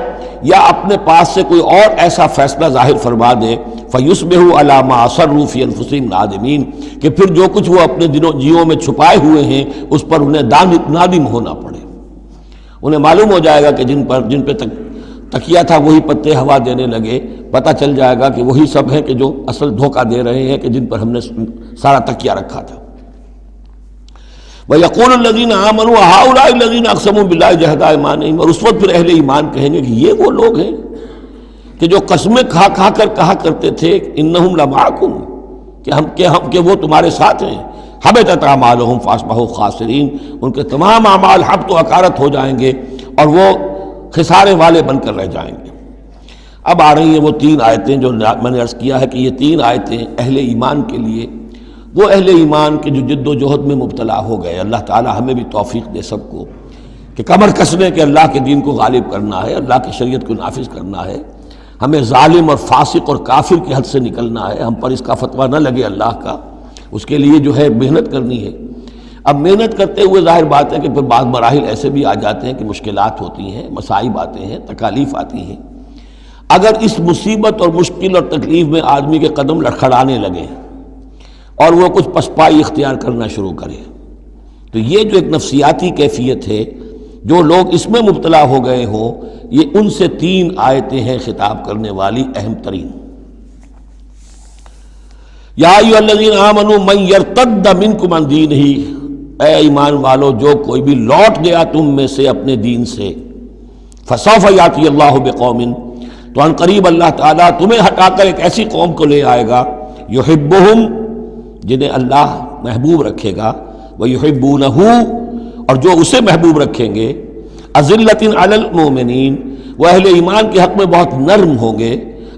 یا اپنے پاس سے کوئی اور ایسا فیصلہ ظاہر فرما دے. فَيُصْبِحُوا عَلَىٰ مَا أَصَرُّوا فِي أَنفُسِهِمْ نَادِمِينَ، کہ پھر جو کچھ وہ اپنے جیوں میں چھپائے ہوئے ہیں اس پر انہیں نادم ہونا پڑے. انہیں معلوم ہو جائے گا کہ جن پہ تکیہ تھا وہی پتے ہوا دینے لگے، پتہ چل جائے گا کہ وہی سب ہیں کہ جو اصل دھوکہ دے رہے ہیں، کہ جن پر ہم نے سارا تکیہ رکھا تھا. وَيَقُولُ الَّذِينَ آمَنُوا هَؤُلَاءِ الَّذِينَ أَقْسَمُوا بِاللَّهِ جَهْدَ أَيْمَانِهِمْ، اور اس وقت پھر اہل ایمان کہیں گے کہ یہ وہ لوگ ہیں کہ جو قسمیں کھا کھا کر کہا کرتے تھے انہم لمعکم، کہ وہ تمہارے ساتھ ہیں. حبطت اعمالہم فاصبحوا خاسرین، ان کے تمام اعمال حبط و اکارت ہو جائیں گے اور وہ خسارے والے بن کر رہ جائیں گے. اب آ رہی ہیں وہ 3 آیتیں جو میں نے عرض کیا ہے کہ یہ 3 آیتیں اہل ایمان کے لیے، وہ اہل ایمان کے جو جد و جہد میں مبتلا ہو گئے. اللہ تعالی ہمیں بھی توفیق دے سب کو کہ کمر کسنے کے اللہ کے دین کو غالب کرنا ہے، اللہ کی شریعت کو نافذ کرنا ہے. ہمیں ظالم اور فاسق اور کافر کی حد سے نکلنا ہے، ہم پر اس کا فتویٰ نہ لگے اللہ کا، اس کے لیے جو ہے محنت کرنی ہے. اب محنت کرتے ہوئے ظاہر بات ہے کہ پھر بعض مراحل ایسے بھی آ جاتے ہیں کہ مشکلات ہوتی ہیں، مصائب آتے ہیں، تکالیف آتی ہیں. اگر اس مصیبت اور مشکل اور تکلیف میں آدمی کے قدم لڑکھڑانے لگے اور وہ کچھ پسپائی اختیار کرنا شروع کرے، تو یہ جو ایک نفسیاتی کیفیت ہے، جو لوگ اس میں مبتلا ہو گئے ہوں، یہ ان سے 3 آیتیں ہیں خطاب کرنے والی اہم ترین. یا ایھا الذین آمنوا من یرتد منکم عن دینہ، اے ایمان والو جو کوئی بھی لوٹ گیا تم میں سے اپنے دین سے، فسوف یاتی اللہ بقوم، تو ان قریب اللہ تعالیٰ تمہیں ہٹا کر ایک ایسی قوم کو لے آئے گا، یحبہم، جنہیں اللہ محبوب رکھے گا، ویحبونہ، اور جو اسے محبوب رکھیں گے، اذلۃ علی المؤمنین، وہ اہل ایمان کے حق میں بہت نرم ہوں گے،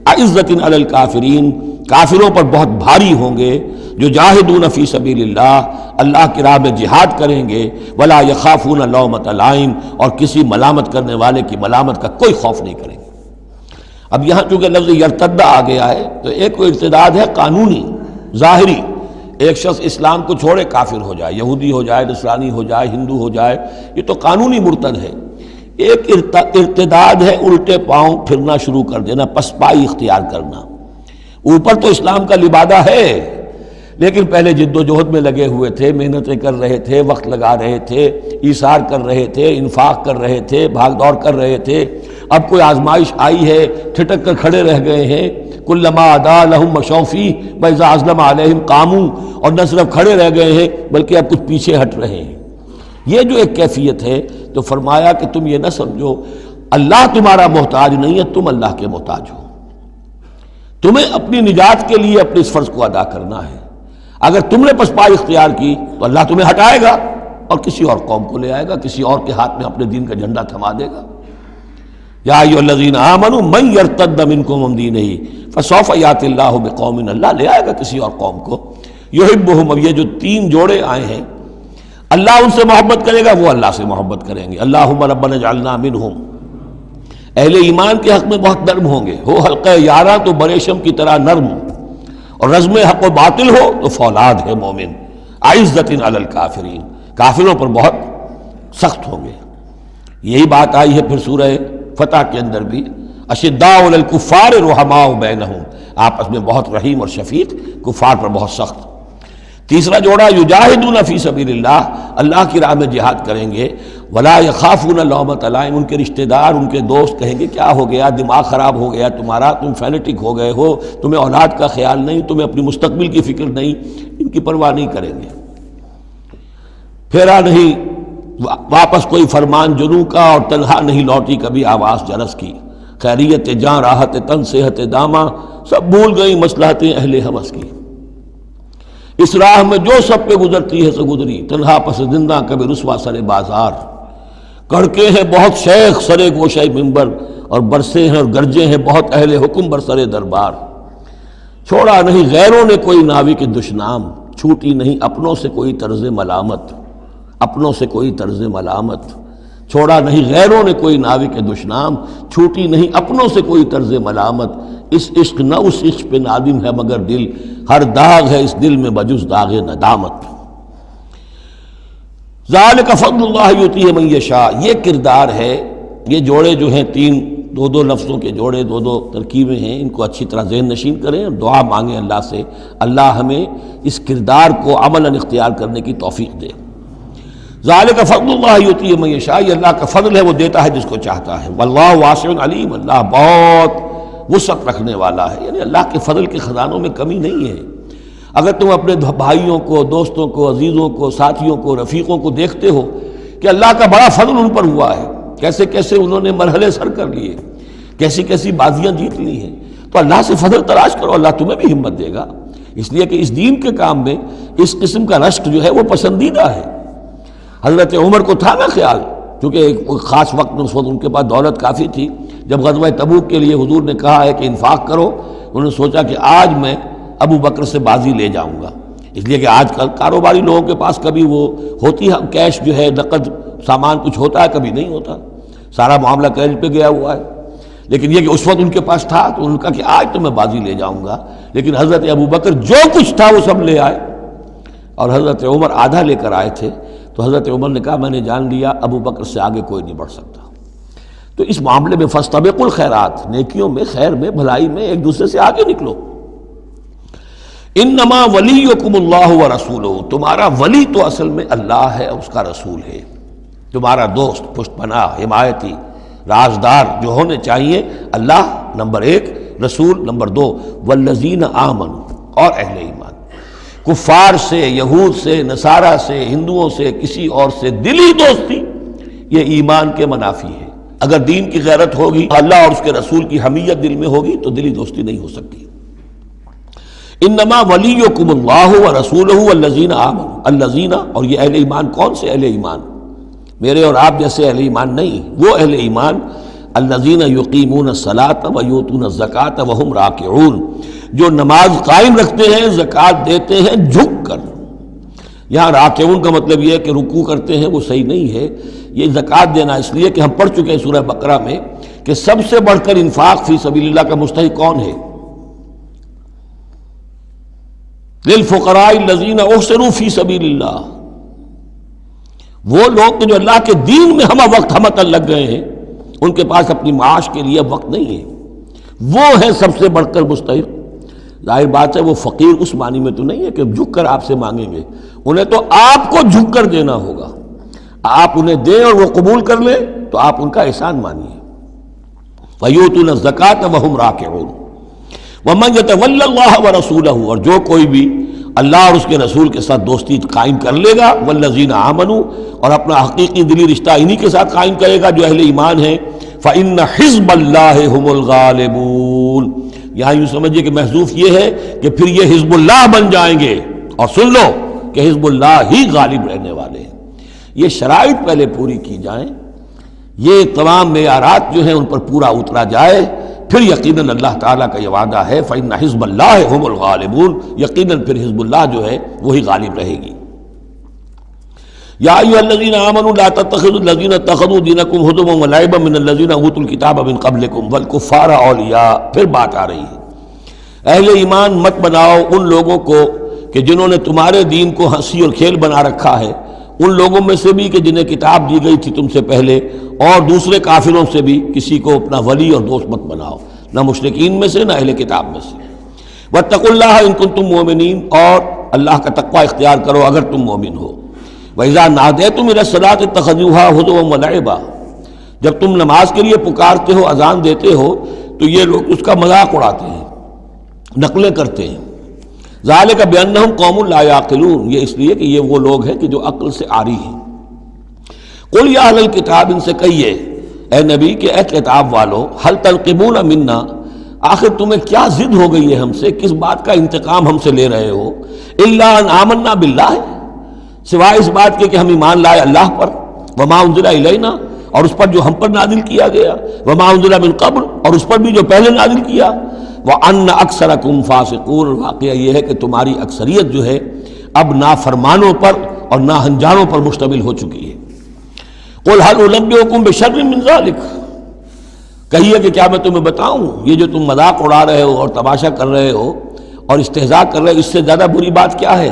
اعزۃ علی الکافرین، کافروں پر بہت بھاری ہوں گے، جو جاہدون فی سبیل اللہ، اللہ کی راہ میں جہاد کریں گے، ولا یخافون لومۃ لائم، اور کسی ملامت کرنے والے کی ملامت کا کوئی خوف نہیں کریں گے. اب یہاں چونکہ لفظ یرتد آ گیا ہے تو ایک ارتداد ہے قانونی ظاہری، ایک شخص اسلام کو چھوڑے کافر ہو جائے، یہودی ہو جائے، نصرانی ہو جائے، ہندو ہو جائے، یہ تو قانونی مرتد ہے. ایک ارتداد ہے الٹے پاؤں پھرنا شروع کر دینا، پسپائی اختیار کرنا. اوپر تو اسلام کا لبادہ ہے لیکن پہلے جد و جہد میں لگے ہوئے تھے، محنتیں کر رہے تھے، وقت لگا رہے تھے، ایثار کر رہے تھے، انفاق کر رہے تھے، بھاگ دوڑ کر رہے تھے. اب کوئی آزمائش آئی ہے، ٹھٹک کر کھڑے رہ گئے ہیں. کلما ادا لہم مشوا فیہ واذا اظلم علیہم قاموا، اور نہ صرف کھڑے رہ گئے ہیں بلکہ اب کچھ پیچھے ہٹ رہے ہیں. یہ جو ایک کیفیت ہے، تو فرمایا کہ تم یہ نہ سمجھو اللہ تمہارا محتاج نہیں ہے، تم اللہ کے محتاج ہو. تمہیں اپنی نجات کے لیے اپنے اس فرض کو ادا کرنا ہے. اگر تم نے پسپائی اختیار کی تو اللہ تمہیں ہٹائے گا اور کسی اور قوم کو لے آئے گا، کسی اور کے ہاتھ میں اپنے دین کا جھنڈا تھما دے گا. یا ایھا الذین آمنوا من یرتد منکم عن دینہ فسوف یاتی اللہ بقوم، اللہ لے آئے گا کسی اور قوم کو، یحبہم. اب یہ جو 3 جوڑے آئے ہیں، اللہ ان سے محبت کرے گا، وہ اللہ سے محبت کریں گے. اللہم ربنا اجعلنا منہم، اہل ایمان کے حق میں بہت نرم ہوں گے. ہو حلقہ یاراں تو بریشم کی طرح نرم، اور رزم حق و باطل ہو تو فولاد ہے مومن. اعزۃ علی الکافرین، کافروں پر بہت سخت ہوں گے. یہی بات آئی ہے پھر سورہ فتح کے اندر بھی، اشداء علی الکفار رحماء بینہم، آپس میں بہت رحیم اور شفیق، کفار پر بہت سخت. تیسرا جوڑا یجاہدون فی سبیل اللہ، اللہ کی راہ میں جہاد کریں گے. ولا یخافون لومۃ لائم، ان کے رشتہ دار، ان کے دوست کہیں گے کیا ہو گیا، دماغ خراب ہو گیا تمہارا، تم فینیٹک ہو گئے ہو، تمہیں اولاد کا خیال نہیں، تمہیں اپنی مستقبل کی فکر نہیں، ان کی پرواہ نہیں کریں گے. پھیرا نہیں واپس کوئی فرمان جنوں کا اور تنہا نہیں لوٹی کبھی آواز جرس کی، خیریت جاں راحت تن صحت داماں سب بھول گئی مصلحتیں اہل ہوس کی، اس راہ میں جو سب پہ گزرتی ہے سو گزری، تنہا پس زندہ کبھی رسوا سر بازار، کڑکے ہیں بہت شیخ سرے گوشہ منبر، اور برسے ہیں اور گرجے ہیں بہت اہل حکم برسر دربار، چھوڑا نہیں غیروں نے کوئی ناوی کے دشنام، چھوٹی نہیں اپنوں سے کوئی طرز ملامت، اپنوں سے کوئی طرز ملامت، چھوڑا نہیں غیروں نے کوئی ناوی کے دشنام، چھوٹی نہیں اپنوں سے کوئی طرز ملامت، اس عشق نہ اس عشق پہ نادم ہے مگر دل، ہر داغ ہے اس دل میں بجز داغ ندامت۔ ذالک فضل اللہ یؤتیہ من یشاء، یہ کردار ہے، یہ جوڑے جو ہیں تین دو لفظوں کے جوڑے، دو ترکیبیں ہیں، ان کو اچھی طرح ذہن نشین کریں اور دعا مانگیں اللہ سے، اللہ ہمیں اس کردار کو عملاً اختیار کرنے کی توفیق دے۔ ذالک فضل اللہ یؤتیہ من یشاء، یہ اللہ کا فضل ہے، وہ دیتا ہے جس کو چاہتا ہے، واللہ واسع علیم، اللہ بہت وسعت رکھنے والا ہے، یعنی اللہ کے فضل کے خزانوں میں کمی نہیں ہے۔ اگر تم اپنے بھائیوں کو، دوستوں کو، عزیزوں کو، ساتھیوں کو، رفیقوں کو دیکھتے ہو کہ اللہ کا بڑا فضل ان پر ہوا ہے، کیسے کیسے انہوں نے مرحلے سر کر لیے، کیسی کیسی بازیاں جیت لی ہیں، تو اللہ سے فضل تلاش کرو، اللہ تمہیں بھی ہمت دے گا، اس لیے کہ اس دین کے کام میں اس قسم کا رشک جو ہے وہ پسندیدہ ہے۔ حضرت عمر کو تھا نا خیال، کیونکہ ایک خاص وقت میں اس وقت ان کے پاس دولت کافی تھی، جب غزوہ تبوک کے لیے حضور نے کہا ہے کہ انفاق کرو، انہوں نے سوچا کہ آج میں ابو بکر سے بازی لے جاؤں گا، اس لیے کہ آج کل کاروباری لوگوں کے پاس کبھی وہ ہوتی ہے کیش جو ہے نقد سامان کچھ ہوتا ہے، کبھی نہیں ہوتا، سارا معاملہ کریڈٹ پہ گیا ہوا ہے، لیکن یہ کہ اس وقت ان کے پاس تھا تو انہوں نے کہا کہ آج تو میں بازی لے جاؤں گا، لیکن حضرت ابو بکر جو کچھ تھا وہ سب لے آئے اور حضرت عمر آدھا لے کر آئے تھے، تو حضرت عمر نے کہا میں نے جان لیا ابو بکر سے آگے کوئی نہیں بڑھ سکتا۔ تو اس معاملے میں فاستبقوا الخیرات، نیکیوں میں، خیر میں، بھلائی میں ایک دوسرے سے آگے نکلو۔ انما ولیکم اللہ ورسولہ، تمہارا ولی تو اصل میں اللہ ہے اور اس کا رسول ہے، تمہارا دوست، پشت پناہ، حمایتی، رازدار جو ہونے چاہیے اللہ نمبر ایک، رسول نمبر دو، والذین آمنوا، اور اہل ایمان۔ کفار سے، یہود سے، نصارہ سے، ہندوؤں سے، کسی اور سے دلی دوستی یہ ایمان کے منافی ہے۔ اگر دین کی غیرت ہوگی، اللہ اور اس کے رسول کی حمیت دل میں ہوگی تو دلی دوستی نہیں ہو سکتی۔ انما ولیکم اللہ ورسولہ والذین آمنوا، الذین، اور یہ اہل ایمان کون سے اہل ایمان؟ میرے اور آپ جیسے اہل ایمان نہیں، وہ اہل ایمان الذین یقیمون الصلاۃ ویؤتون الزکاۃ وہم راکعون، جو نماز قائم رکھتے ہیں، زکوٰۃ دیتے ہیں جھک کر۔ یہاں راکعون کا مطلب یہ ہے کہ رکوع کرتے ہیں، وہ صحیح نہیں ہے، یہ زکوٰۃ دینا اس لیے کہ ہم پڑھ چکے ہیں سورہ بقرہ میں کہ سب سے بڑھ کر انفاق فی سبیل اللہ کا مستحق کون ہے؟ للفقراء الذین احصروا فی سبیل اللہ، وہ لوگ جو اللہ کے دین میں ہمہ وقت ہمتن لگ گئے ہیں، ان کے پاس اپنی معاش کے لیے وقت نہیں ہے، وہ ہے سب سے بڑھ کر مستحق۔ ظاہر بات ہے وہ فقیر اس معنی میں تو نہیں ہے کہ جھک کر آپ سے مانگیں گے، انہیں تو آپ کو جھک کر دینا ہوگا، آپ انہیں دیں اور وہ قبول کر لیں تو آپ ان کا احسان مانیے۔ وَيُؤْتُونَ الزَّكَاةَ وَهُمْ رَاكِعُونَ وَمَنْ يَتَوَلَّ اللَّهَ وَرَسُولَهُ، اور جو کوئی بھی اللہ اور اس کے رسول کے ساتھ دوستی قائم کر لے گا، والذین آمنوا، اور اپنا حقیقی دلی رشتہ انہی کے ساتھ قائم کرے گا جو اہل ایمان ہیں، فَإِنَّ حِزْبَ اللَّهِ هُمُ الْغَالِبُونَ، یہاں یوں سمجھیے کہ محذوف یہ ہے کہ پھر یہ حزب اللہ بن جائیں گے، اور سن لو کہ حزب اللہ ہی غالب رہنے والے ہیں۔ یہ شرائط پہلے پوری کی جائیں، یہ تمام معیارات جو ہیں ان پر پورا اترا جائے، پھر یقیناً اللہ تعالیٰ کا یہ وعدہ ہے فَإِنَّ حِزْبَ اللَّهِ هُمُ الْغَالِبُونَ، یقیناً پھر حزب اللہ جو ہے وہی غالب رہے گی۔ یا ایھا الذین آمنوا لا تتخذوا الذین اتخذوا دینکم ہزوا ولعبا من الذین اوتوا الکتاب من قبلکم والکفار اولیاء، پھر بات آ رہی ہے، اہل ایمان مت بناؤ ان لوگوں کو کہ جنہوں نے تمہارے دین کو ہنسی اور کھیل بنا رکھا ہے، ان لوگوں میں سے بھی کہ جنہیں کتاب دی گئی تھی تم سے پہلے، اور دوسرے کافروں سے بھی کسی کو اپنا ولی اور دوست مت بناؤ، نہ مشرکین میں سے نہ اہل کتاب میں سے۔ واتقوا اللہ ان کنتم مؤمنین، اور اللہ کا تقوی اختیار کرو اگر تم مومن ہو۔ وَإِذَا نَادَيْتُمْ إِلَى الصَّلَاةِ اتَّخَذُوهَا هُزُوًا وَلَعِبًا، جب تم نماز کے لیے پکارتے ہو، اذان دیتے ہو، تو یہ لوگ اس کا مذاق اڑاتے ہیں، نقلیں کرتے ہیں۔ ذَلِكَ بِأَنَّهُمْ قَوْمٌ لَا يَعْقِلُونَ، یہ اس لیے کہ یہ وہ لوگ ہیں کہ جو عقل سے عاری ہیں۔ قل یا اہل الکتاب، ان سے کہیے اے نبی کہ اے کتاب والو، هل تنقمون منا، آخر تمہیں کیا ضد ہو گئی ہے ہم سے، کس بات کا انتقام ہم سے لے رہے ہو، الا ان آمنا باللہ، سوائے اس بات کے کہ ہم ایمان لائے اللہ پر، وما انزل الینا، اور اس پر جو ہم پر نازل کیا گیا، وما انزل من قبل، اور اس پر بھی جو پہلے نازل کیا، وان اکثرکم فاسقون، واقعہ یہ ہے کہ تمہاری اکثریت جو ہے اب نافرمانوں پر اور ناہنجاروں پر مشتمل ہو چکی ہے۔ قل هل انبئکم بشر من ذلک، کہیے کہ کیا میں تمہیں بتاؤں یہ جو تم مذاق اڑا رہے ہو اور تماشا کر رہے ہو اور استہزاء کر رہے ہو، اس سے زیادہ بری بات کیا ہے؟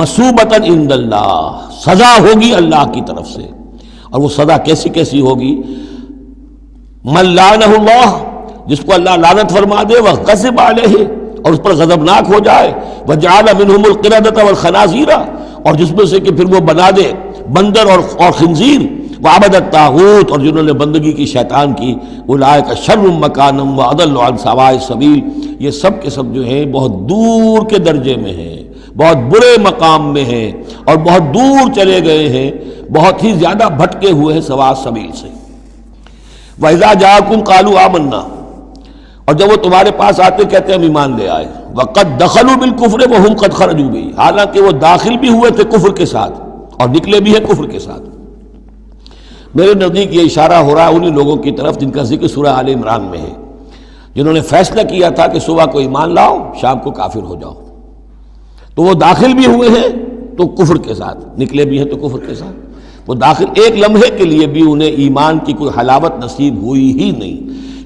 مصوبۃ عند اللہ، سزا ہوگی اللہ کی طرف سے، اور وہ سزا کیسی کیسی ہوگی؟ من لعنہ اللہ، جس کو اللہ لعنت فرما دے، وغضب علیہ، اور اس پر غضبناک ہو جائے، وجعل منہم القردۃ والخنازیر، اور جس میں سے کہ پھر وہ بنا دے بندر اور خنزیر، وعبد الطاغوت، اور جنہوں نے بندگی کی شیطان کی، اولئک شر مکانا واضل عن سواء السبیل، یہ سب کے سب جو ہیں بہت دور کے درجے میں ہیں، بہت برے مقام میں ہیں، اور بہت دور چلے گئے ہیں، بہت ہی زیادہ بھٹکے ہوئے ہیں سواء السبیل سے۔ وَإِذَا جَاءَكُمْ قَالُوا آمَنَّا، اور جب وہ تمہارے پاس آتے کہتے ہیں ہم ایمان لے آئے، وَقَدْ دَخَلُوا بِالْكُفْرِ وَهُمْ قَدْ خَرَجُوا بِهِ، حالانکہ وہ داخل بھی ہوئے تھے کفر کے ساتھ اور نکلے بھی ہیں کفر کے ساتھ۔ میرے نزدیک یہ اشارہ ہو رہا ہے انہی لوگوں کی طرف جن کا ذکر سورہ آل عمران میں ہے، جنہوں نے فیصلہ کیا تھا کہ صبح کو ایمان لاؤ، شام کو کافر ہو جاؤ، تو وہ داخل بھی ہوئے ہیں تو کفر کے ساتھ، نکلے بھی ہیں تو کفر کے ساتھ۔ وہ داخل ایک لمحے کے لیے بھی انہیں ایمان کی کوئی حلاوت نصیب ہوئی ہی نہیں،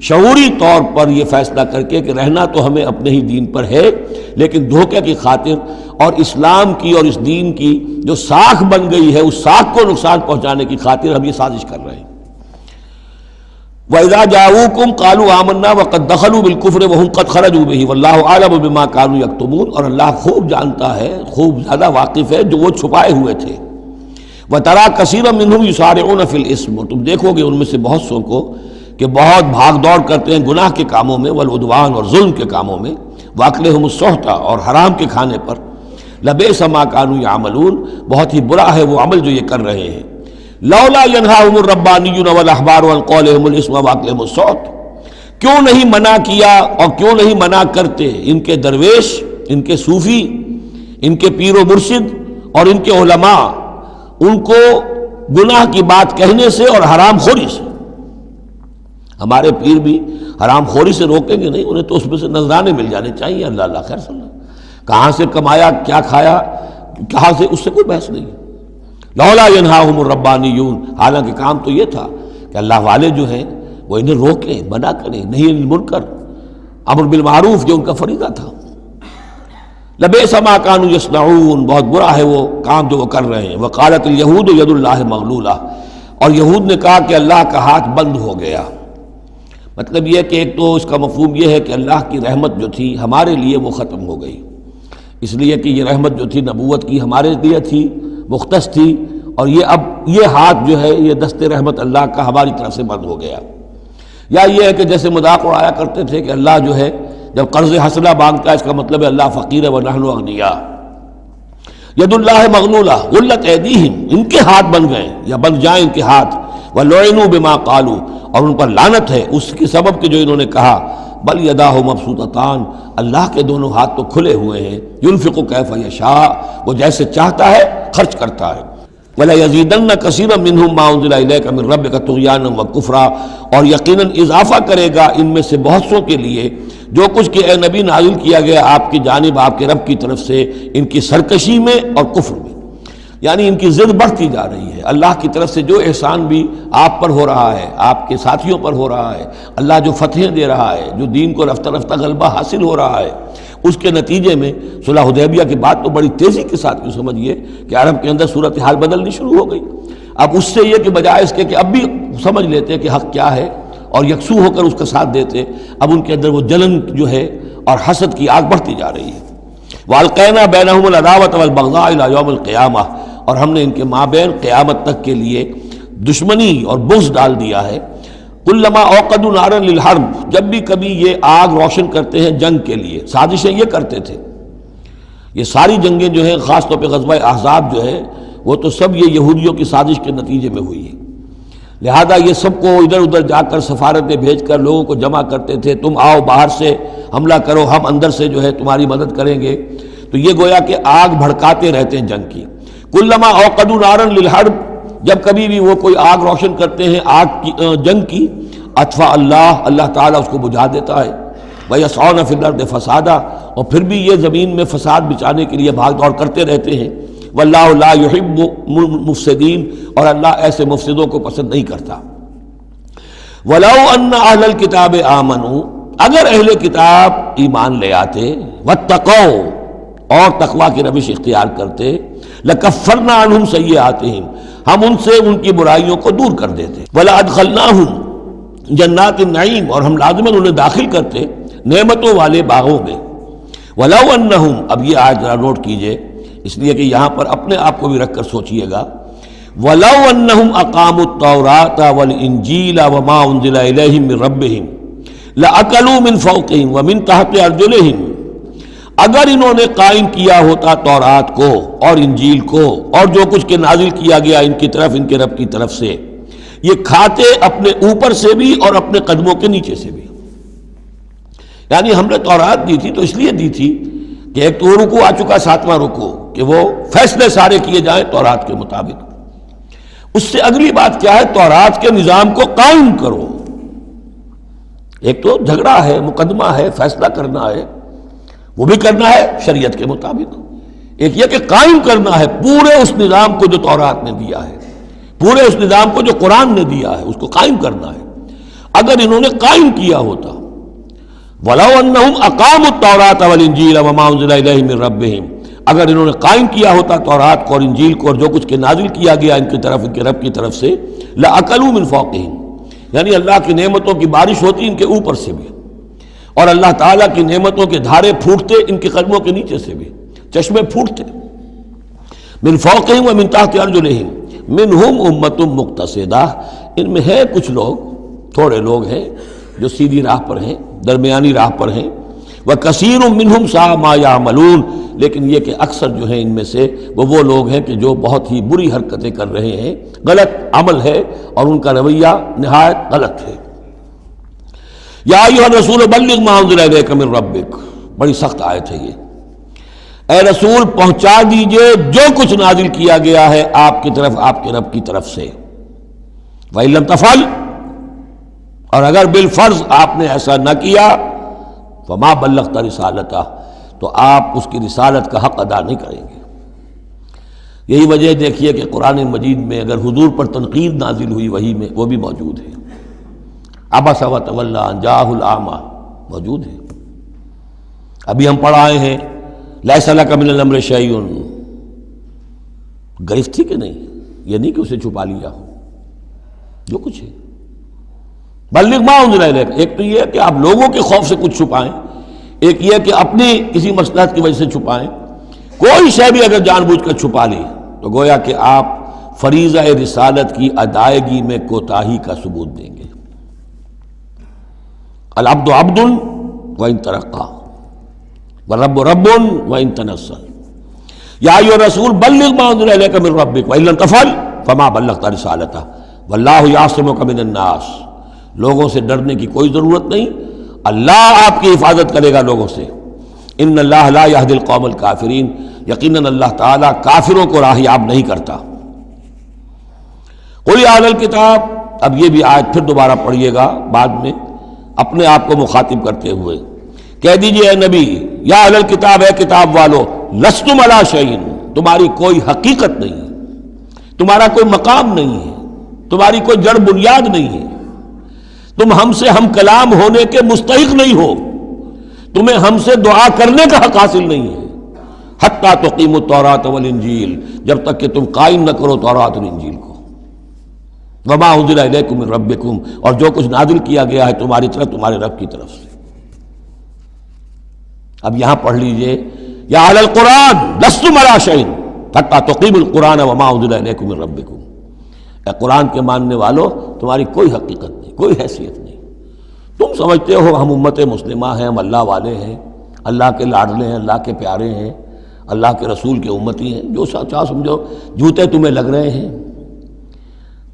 شعوری طور پر یہ فیصلہ کر کے کہ رہنا تو ہمیں اپنے ہی دین پر ہے، لیکن دھوکے کی خاطر اور اسلام کی اور اس دین کی جو ساکھ بن گئی ہے اس ساکھ کو نقصان پہنچانے کی خاطر ہم یہ سازش کر رہے ہیں۔ وَإِذَا جَاءُوكُمْ قَالُوا آمَنَّا وَقَدْ دَخَلُوا بِالْكُفْرِ وَهُمْ قَدْ خَرَجُوا بِهِ وَاللَّهُ أَعْلَمُ بِمَا كَانُوا يَكْتُمُونَ، اور اللہ خوب جانتا ہے، خوب زیادہ واقف ہے جو وہ چھپائے ہوئے تھے۔ وَتَرَىٰ كَثِيرًا مِّنْهُمْ يُسَارِعُونَ فِي الْإِثْمِ، اور تم دیکھو گے ان میں سے بہت سو کو کہ بہت بھاگ دوڑ کرتے ہیں گناہ کے کاموں میں، والعدوان، اور ظلم کے کاموں میں، وَأَكْلِهِمُ السُّحْتَ، اور حرام کے کھانے پر، لَبِئْسَ مَا كَانُوا يَعْمَلُونَ، بہت ہی برا ہے وہ عمل جو یہ کر رہے ہیں۔ لولا ينهاهم الربانيون والاحبار عن قولهم الاسم واكلهم السحت، کیوں نہیں منع کیا اور کیوں نہیں منع کرتے ان کے درویش، ان کے صوفی، ان کے پیر و مرشد اور ان کے علماء ان کو گناہ کی بات کہنے سے اور حرام خوری سے۔ ہمارے پیر بھی حرام خوری سے روکیں گے نہیں، انہیں تو اس میں سے نذرانے مل جانے چاہیے، اللہ اللہ خیر صلی اللہ، کہاں سے کمایا، کیا کھایا، کہاں سے، اس سے کوئی بحث نہیں۔ لولا ینہاہم الربانیون، حالانکہ کام تو یہ تھا کہ اللہ والے جو ہیں وہ انہیں روکیں، منع کریں، نہیں المنکر، امر بالمعروف جو ان کا فریضہ تھا۔ لبئس ما کانوا یصنعون، بہت برا ہے وہ کام جو وہ کر رہے ہیں۔ وقالت الیہود ید اللہ مغلولہ، اور یہود نے کہا کہ اللہ کا ہاتھ بند ہو گیا۔ مطلب یہ کہ ایک تو اس کا مفہوم یہ ہے کہ اللہ کی رحمت جو تھی ہمارے لیے وہ ختم ہو گئی، اس لیے کہ یہ رحمت جو تھی نبوت کی ہمارے لیے تھی، مختص تھی، اور یہ اب یہ ہاتھ جو ہے یہ دست رحمت اللہ کا ہماری طرف سے بند ہو گیا۔ یا یہ ہے کہ جیسے مذاق اڑایا کرتے تھے کہ اللہ جو ہے جب قرض حسنہ مانگتا ہے اس کا مطلب ہے اللہ فقیر ہے ونحن اغنیاء۔ ید اللہ مغلولہ غلت ایدیہم، ان کے ہاتھ بن گئے یا بن جائیں ان کے ہاتھ، ولعنوا بما قالوا، اور ان پر لعنت ہے اس کے سبب کہ جو انہوں نے کہا۔ بل یداہ مبسوطتان، اللہ کے دونوں ہاتھ تو کھلے ہوئے ہیں، ينفق کیف یشاء، وہ جیسے چاہتا ہے خرچ کرتا ہے۔ وَلَيَزِيدَنَّ كَثِيرًا مِّنْهُمْ مَا أُنزِلَ إِلَيْكَ مِن رَّبِّكَ طُغْيَانًا وَكُفْرًا، اور یقیناً اضافہ کرے گا ان میں سے بہت سو کے لیے جو کچھ کہ اے نبی نازل کیا گیا آپ کی جانب آپ کے رب کی طرف سے، ان کی سرکشی میں اور کفر میں، یعنی ان کی ضد بڑھتی جا رہی ہے۔ اللہ کی طرف سے جو احسان بھی آپ پر ہو رہا ہے، آپ کے ساتھیوں پر ہو رہا ہے، اللہ جو فتحیں دے رہا ہے، جو دین کو رفتہ رفتہ غلبہ حاصل ہو رہا ہے، اس کے نتیجے میں صلح حدیبیہ کے بعد تو بڑی تیزی کے ساتھ یوں سمجھیے کہ عرب کے اندر صورتحال بدلنی شروع ہو گئی۔ اب اس سے یہ کہ بجائے اس کے کہ اب بھی سمجھ لیتے کہ حق کیا ہے اور یکسو ہو کر اس کا ساتھ دیتے، اب ان کے اندر وہ جلن جو ہے اور حسد کی آگ بڑھتی جا رہی ہے۔ وَأَلْقَيْنَا بَيْنَهُمُ الْعَدَاوَةَ وَالْبَغْضَاءَ إِلَىٰ يَوْمِ الْقِيَامَةِ، اور ہم نے ان کے مابین قیامت تک کے لیے دشمنی اور بغض ڈال دیا ہے۔ کلما اوقدوا نارا للحرب، جب بھی کبھی یہ آگ روشن کرتے ہیں جنگ کے لیے، سازشیں یہ کرتے تھے۔ یہ ساری جنگیں جو ہیں خاص طور پہ غزوہ احزاب جو ہے وہ تو سب یہ یہودیوں کی سازش کے نتیجے میں ہوئی ہے۔ لہذا یہ سب کو ادھر ادھر جا کر سفارتیں بھیج کر لوگوں کو جمع کرتے تھے، تم آؤ باہر سے حملہ کرو، ہم اندر سے جو ہے تمہاری مدد کریں گے۔ تو یہ گویا کہ آگ بھڑکاتے رہتے ہیں جنگ کی۔ کلما اوقدوا نارا للحرب، جب کبھی بھی وہ کوئی آگ روشن کرتے ہیں آگ کی جنگ کی، اطفا اللہ تعالیٰ اس کو بجھا دیتا ہے۔ وَيَسْعَوْنَ فِي الْأَرْضِ فَسَادًا، اور پھر بھی یہ زمین میں فساد بچانے کے لیے بھاگ دوڑ کرتے رہتے ہیں۔ وَاللَّهُ لَا يُحِبُّ الْمُفْسِدِينَ، اور اللہ ایسے مفسدوں کو پسند نہیں کرتا۔ وَلَوْ أَنَّ أَهْلَ الْكِتَابِ آمَنُوا، اگر اہل کتاب ایمان لے آتے، وَاتَّقَوْا، اور تقوی کی روش اختیار کرتے، لَكَفَّرْنَا عَنْهُمْ سَيِّئَاتِهِمْ، ہم ان سے ان کی برائیوں کو دور کر دیتے۔ وَلَأَدْخَلْنَاهُمْ جنات النعیم، اور ہم لازماً انہیں داخل کرتے نعمتوں والے باغوں میں۔ وَلَوْ أَنَّهُمْ، اب یہ آیت ذرا نوٹ کیجئے اس لیے کہ یہاں پر اپنے آپ کو بھی رکھ کر سوچئے گا۔ وَلَوْ أَنَّهُمْ أَقَامُوا التَّوْرَاةَ وَالْإِنْجِيلَ وَمَا أُنزِلَ إِلَيْهِمْ مِنْ رَبِّهِمْ لَأَكَلُوا مِنْ فَوْقِهِمْ وَمِنْ تَحْتِ أَرْجُلِهِمْ، اگر انہوں نے قائم کیا ہوتا تورات کو اور انجیل کو اور جو کچھ کے نازل کیا گیا ان کی طرف، ان کے رب کی طرف سے، یہ کھاتے اپنے اوپر سے بھی اور اپنے قدموں کے نیچے سے بھی۔ یعنی ہم نے تورات دی تھی تو اس لیے دی تھی کہ ایک تو رکوع آ چکا 7واں رکوع، کہ وہ فیصلے سارے کیے جائیں تورات کے مطابق۔ اس سے اگلی بات کیا ہے، تورات کے نظام کو قائم کرو۔ ایک تو جھگڑا ہے، مقدمہ ہے، فیصلہ کرنا ہے، وہ بھی کرنا ہے شریعت کے مطابق۔ ایک یہ کہ قائم کرنا ہے پورے اس نظام کو جو تورات نے دیا ہے، پورے اس نظام کو جو قرآن نے دیا ہے، اس کو قائم کرنا ہے۔ اگر انہوں نے قائم کیا ہوتا، وَلَوْ أَنَّهُمْ أَقَامُوا التَّوْرَاةَ وَالْإِنْجِيلَ وَمَا أُنزِلَ إِلَيْهِمْ مِنْ رَبِّهِمْ، اگر انہوں نے قائم کیا ہوتا تورات کو اور انجیل کو اور جو کچھ کے نازل کیا گیا ان کی طرف، ان کے رب کی طرف سے، لَأَكَلُوا مِنْ فَوْقِهِمْ، یعنی اللہ کی نعمتوں کی بارش ہوتی ان کے اوپر سے بھی، اور اللہ تعالیٰ کی نعمتوں کے دھارے پھوٹتے ان کے قدموں کے نیچے سے بھی، چشمے پھوٹتے۔ مِنْ فَوْقِهِمْ وَمِنْ تَحْتِ أَرْجُلِهِمْ مِنْهُمْ أُمَّةٌ مُقْتَصِدَةٌ، ان میں ہے کچھ لوگ، تھوڑے لوگ ہیں جو سیدھی راہ پر ہیں، درمیانی راہ پر ہیں۔ وَكَثِيرٌ مِّنْهُمْ سَاءَ مَا يَعْمَلُونَ، لیکن یہ کہ اکثر جو ہیں ان میں سے وہ لوگ ہیں کہ جو بہت ہی بری حرکتیں کر رہے ہیں، غلط عمل ہے اور ان کا رویہ نہایت غلط ہے۔ یا ایھا الرسول بلغ ما انزل الیک من ربک، بڑی سخت آیت ہے یہ۔ اے رسول پہنچا دیجئے جو کچھ نازل کیا گیا ہے آپ کی طرف، آپ کے رب کی طرف سے۔ وَإِن لَّمْ تَفْعَلْ، اور اگر بالفرض آپ نے ایسا نہ کیا، فما بلغت رسالتہ، تو آپ اس کی رسالت کا حق ادا نہیں کریں گے۔ یہی وجہ دیکھیے کہ قرآن مجید میں اگر حضور پر تنقید نازل ہوئی وحی میں، وہ بھی موجود ہے۔ عبس وتولی ان جاءہ الاعمی موجود ہے۔ ابھی ہم پڑھ آئے ہیں لیس لک من الامر شیء، گرفت تھی کہ نہیں، یہ نہیں کہ اسے چھپا لیا ہو، جو کچھ ہے۔ بلغ ما انزل الیک، ایک تو یہ ہے کہ آپ لوگوں کے خوف سے کچھ چھپائیں، ایک یہ کہ اپنی کسی مصلحت کی وجہ سے چھپائیں۔ کوئی شے بھی اگر جان بوجھ کر چھپا لی تو گویا کہ آپ فریضہ رسالت کی ادائیگی میں کوتاہی کا ثبوت دیں گے۔ العبد عبد وان ترقى والرب رب وان تنزل، یا ایھا الرسول بلغ ما انزل الیک من ربک وان لم تفعل فما بلغت رسالتہ واللہ یعصمک من الناس، لوگوں سے ڈرنے کی کوئی ضرورت نہیں، اللہ آپ کی حفاظت کرے گا لوگوں سے۔ ان اللہ لا یہدی القوم الکافرین، یقیناً اللہ تعالیٰ کافروں کو راہیاب نہیں کرتا۔ قل یا اہل الکتاب، اب یہ بھی آیت پھر دوبارہ پڑھیے گا بعد میں اپنے آپ کو مخاطب کرتے ہوئے، کہہ دیجئے اے نبی، یا اہل الکتاب، اے کتاب والو، لستم علی شیء، تمہاری کوئی حقیقت نہیں ہے، تمہارا کوئی مقام نہیں ہے، تمہاری کوئی جڑ بنیاد نہیں ہے، تم ہم سے ہم کلام ہونے کے مستحق نہیں ہو، تمہیں ہم سے دعا کرنے کا حق حاصل نہیں ہے، حتیٰ تقیموا التوراۃ والانجیل، جب تک کہ تم قائم نہ کرو تورات اور انجیل کو، وما انزل الیکم من ربکم، اور جو کچھ نازل کیا گیا ہے تمہاری طرف، تمہارے رب کی طرف سے۔ اب یہاں پڑھ لیجئے، یا اہل القرآن لستم علی شیء حتیٰ تقیموا القرآن وما انزل الیکم من ربکم، اے قرآن کے ماننے والو، تمہاری کوئی حقیقت نہیں، کوئی حیثیت نہیں، تم سمجھتے ہو ہم امت مسلمہ ہیں، ہم اللہ والے ہیں، اللہ کے لاڈلے ہیں، اللہ کے پیارے ہیں، اللہ کے رسول کے امتی ہیں، جو چاہو سمجھو، جوتے تمہیں لگ رہے ہیں،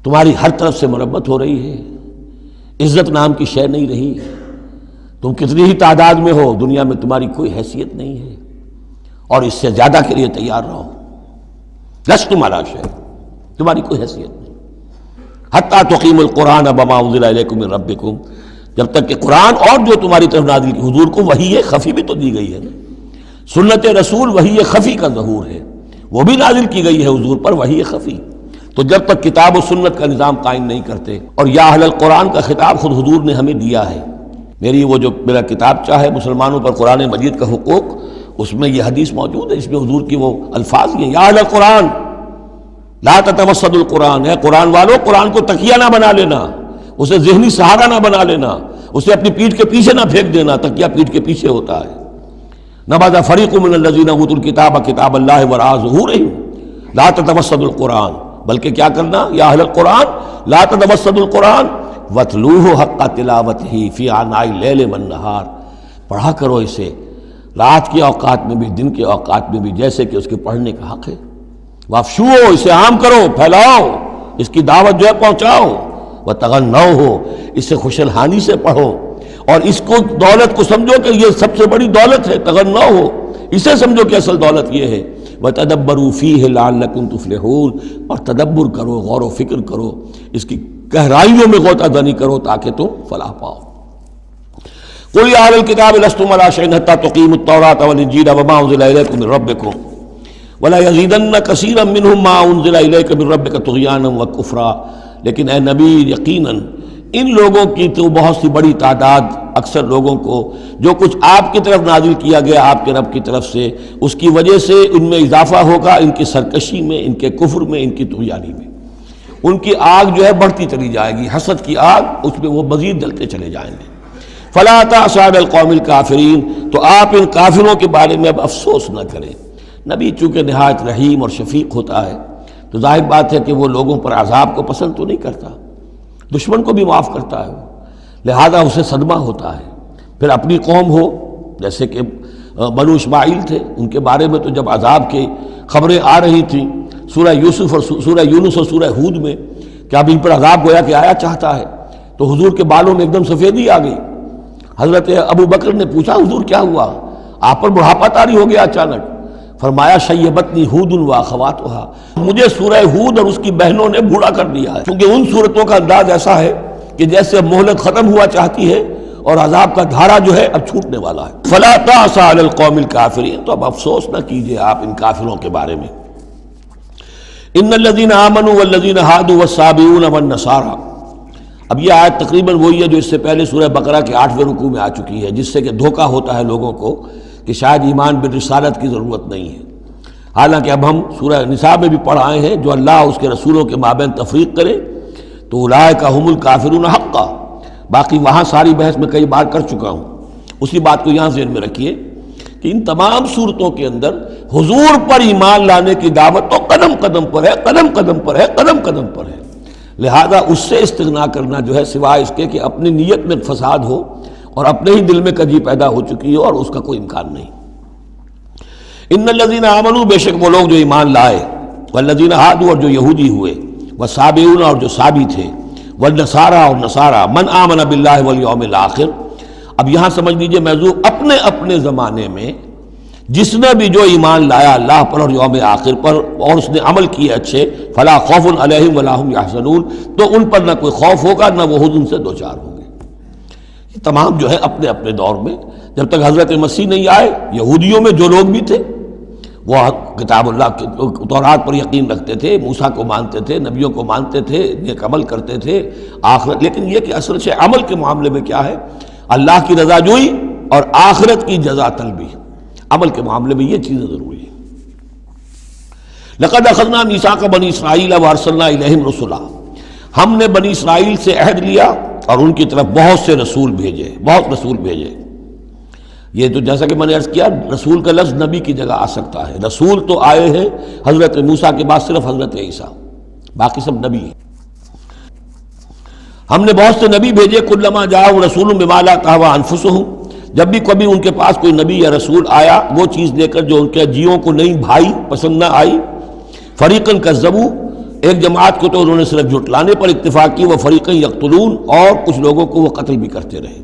تمہاری ہر طرف سے مرمت ہو رہی ہے، عزت نام کی شے نہیں رہی، تم کتنی ہی تعداد میں ہو، دنیا میں تمہاری کوئی حیثیت نہیں ہے، اور اس سے زیادہ کے لیے تیار رہو، لستم علی شیء، تمہاری کوئی حیثیت نہیں، حتی تقیموا القرآن بما انزل الیکم من ربکم، جب تک کہ قرآن اور جو تمہاری طرف نازل کی، حضور کو وحی خفی بھی تو دی گئی ہے نا، سنت رسول وحی خفی کا ظہور ہے، وہ بھی نازل کی گئی ہے حضور پر وحی خفی، تو جب تک کتاب و سنت کا نظام قائم نہیں کرتے، اور یا اہل القرآن کا خطاب خود حضور نے ہمیں دیا ہے، میرا کتابچہ ہے مسلمانوں پر قرآن مجید کا حقوق، اس میں یہ حدیث موجود ہے، اس میں حضور کی وہ الفاظ ہیں، یا اہل القرآن لا تتوسدوا القرآن، ہے قرآن والو، قرآن کو تکیہ نہ بنا لینا، اسے ذہنی سہارا نہ بنا لینا، اسے اپنی پیٹھ کے پیچھے نہ پھینک دینا، تکیہ پیٹھ کے پیچھے ہوتا ہے، نبذ فریق من الذین اوتوا الکتاب کتاب اللہ وراء ظہورہم لا تتوسدوا القرآن، بلکہ کیا کرنا، یا اہل القرآن لا تتوسدوا القرآن واتلوہ حق تلاوتہ فی آناء اللیل والنہار، پڑھا کرو اسے رات کے اوقات میں بھی دن کے اوقات میں بھی جیسے کہ اس کے پڑھنے کا حق ہے، وافشوہ، اسے عام کرو، پھیلاؤ، اس کی دعوت جو ہے پہنچاؤ، وتغنوہ، اسے خوش الحانی سے پڑھو، اور اس کو دولت کو سمجھو کہ یہ سب سے بڑی دولت ہے، تغنوہ، اسے سمجھو کہ اصل دولت یہ ہے، وتدبروا فیہ لعلکم تفلحون، اور تدبر کرو، غور و فکر کرو، اس کی گہرائیوں میں غوطہ زنی کرو تاکہ تم فلاح پاؤ۔ قل یا اہل الکتاب لستم علی شیء حتی تقیموا التوراۃ والانجیل وما انزل الیکم من ربکم ولا یزیدن کثیرا منہم ما انزل الیک من ربک طغیانا وکفرا، لیکن اے نبی یقیناً ان لوگوں کی تو بہت سی بڑی تعداد، اکثر لوگوں کو جو کچھ آپ کی طرف نازل کیا گیا آپ کے رب کی طرف سے، اس کی وجہ سے ان میں اضافہ ہوگا، ان کی سرکشی میں، ان کے کفر میں، ان کی طغیانی میں، ان کی آگ جو ہے بڑھتی چلی جائے گی، حسد کی آگ، اس میں وہ مزید جلتے چلے جائیں گے۔ فلا تأس علی القوم الکافرین، تو آپ ان کافروں کے بارے میں اب افسوس نہ کریں۔ نبی چونکہ نہایت رحیم اور شفیق ہوتا ہے تو ظاہر بات ہے کہ وہ لوگوں پر عذاب کو پسند تو نہیں کرتا، دشمن کو بھی معاف کرتا ہے، لہذا اسے صدمہ ہوتا ہے۔ پھر اپنی قوم ہو، جیسے کہ بنو اسماعیل تھے، ان کے بارے میں تو جب عذاب کی خبریں آ رہی تھیں سورہ یوسف اور سورہ یونس اور سورہ ہود میں کہ اب ان پر عذاب گویا کہ آیا چاہتا ہے، تو حضور کے بالوں میں ایک دم سفیدی آ گئی۔ حضرت ابو بکر نے پوچھا حضور کیا ہوا، آپ پر بڑھاپا طاری ہو گیا اچانک؟ فرمایا شیبتنی ہود و اخواتھا، مجھے سورہ ہود اور اس کی بہنوں نے بوڑھا کر دیا ہے، کیونکہ ان صورتوں کا انداز ایسا ہے کہ جیسے مہلت ختم ہوا چاہتی ہے اور عذاب کا دھارا جو ہے اب چھوٹنے والا ہے۔ فلا تأس علی القوم الکافرین، تو اب افسوس نہ کیجئے آپ ان کافروں کے بارے میں۔ ان الذین آمنوا والذین ہادوا والصابئون والنصارى، اب یہ آیت تقریباً وہی ہے جو اس سے پہلے سورہ بقرہ کے 8ویں رکوع میں آ چکی ہے، جس سے کہ دھوکہ ہوتا ہے لوگوں کو کہ شاید ایمان بالرسالت کی ضرورت نہیں ہے، حالانکہ اب ہم سورہ نساء میں بھی پڑھ آئے ہیں جو اللہ اس کے رسولوں کے مابین تفریق کرے تو اولئک هم الکافرون حقا، باقی وہاں ساری بحث میں کئی بار کر چکا ہوں، اسی بات کو یہاں ذہن میں رکھیے کہ ان تمام صورتوں کے اندر حضور پر ایمان لانے کی دعوت تو قدم قدم پر ہے، قدم قدم پر ہے، قدم قدم پر ہے، لہذا اس سے استغنا کرنا جو ہے سوائے اس کے کہ اپنی نیت میں فساد ہو اور اپنے ہی دل میں کجی پیدا ہو چکی ہو، اور اس کا کوئی امکان نہیں۔ ان الذین آمنوا، بے شک وہ لوگ جو ایمان لائے، والذین ہادوا، اور جو یہودی ہوئے، والصابئون، اور جو صابی تھے، والنصارى، اور نصارى، من آمن باللہ والیوم الآخر۔ اب یہاں سمجھ لیجئے موضوع اپنے اپنے زمانے میں جس نے بھی جو ایمان لایا اللہ پر اور یوم آخر پر اور اس نے عمل کیے اچھے، فلا خوف علیہم ولا هم یحزنون، تو ان پر نہ کوئی خوف ہوگا نہ وہ حزن سے دوچار ہوں گے۔ یہ تمام جو ہے اپنے اپنے دور میں، جب تک حضرت مسیح نہیں آئے، یہودیوں میں جو لوگ بھی تھے وہ کتاب اللہ کے تورات پر یقین رکھتے تھے، موسیٰ کو مانتے تھے، نبیوں کو مانتے تھے، نیک عمل کرتے تھے آخرت، لیکن یہ کہ اصل سے عمل کے معاملے میں کیا ہے، اللہ کی رضا جوئی اور آخرت کی جزا طلبی، عمل کے معاملے میں یہ چیزیں ضروری ہیں۔ لقد اخذنا میثاق بنی اسرائیل وارسلنا الیہم رسلا، ہم نے بنی اسرائیل سے عہد لیا اور ان کی طرف بہت سے رسول بھیجے، بہت رسول بھیجے۔ یہ تو جیسا کہ میں نے عرض کیا، رسول کا لفظ نبی کی جگہ آ سکتا ہے، رسول تو آئے ہیں حضرت موسیٰ کے بعد صرف حضرت عیسیٰ، باقی سب نبی ہیں۔ ہم نے بہت سے نبی بھیجے، کلما جاءہم رسول بما لا تہوی انفسہم، جب بھی کبھی ان کے پاس کوئی نبی یا رسول آیا وہ چیز لے کر جو ان کے جیوں کو نہیں بھائی، پسند نہ آئی، فریقاً کذبوا، ایک جماعت کو تو انہوں نے صرف جھٹلانے پر اکتفا کی، وہ فریقاً یقتلون، اور کچھ لوگوں کو وہ قتل بھی کرتے رہے،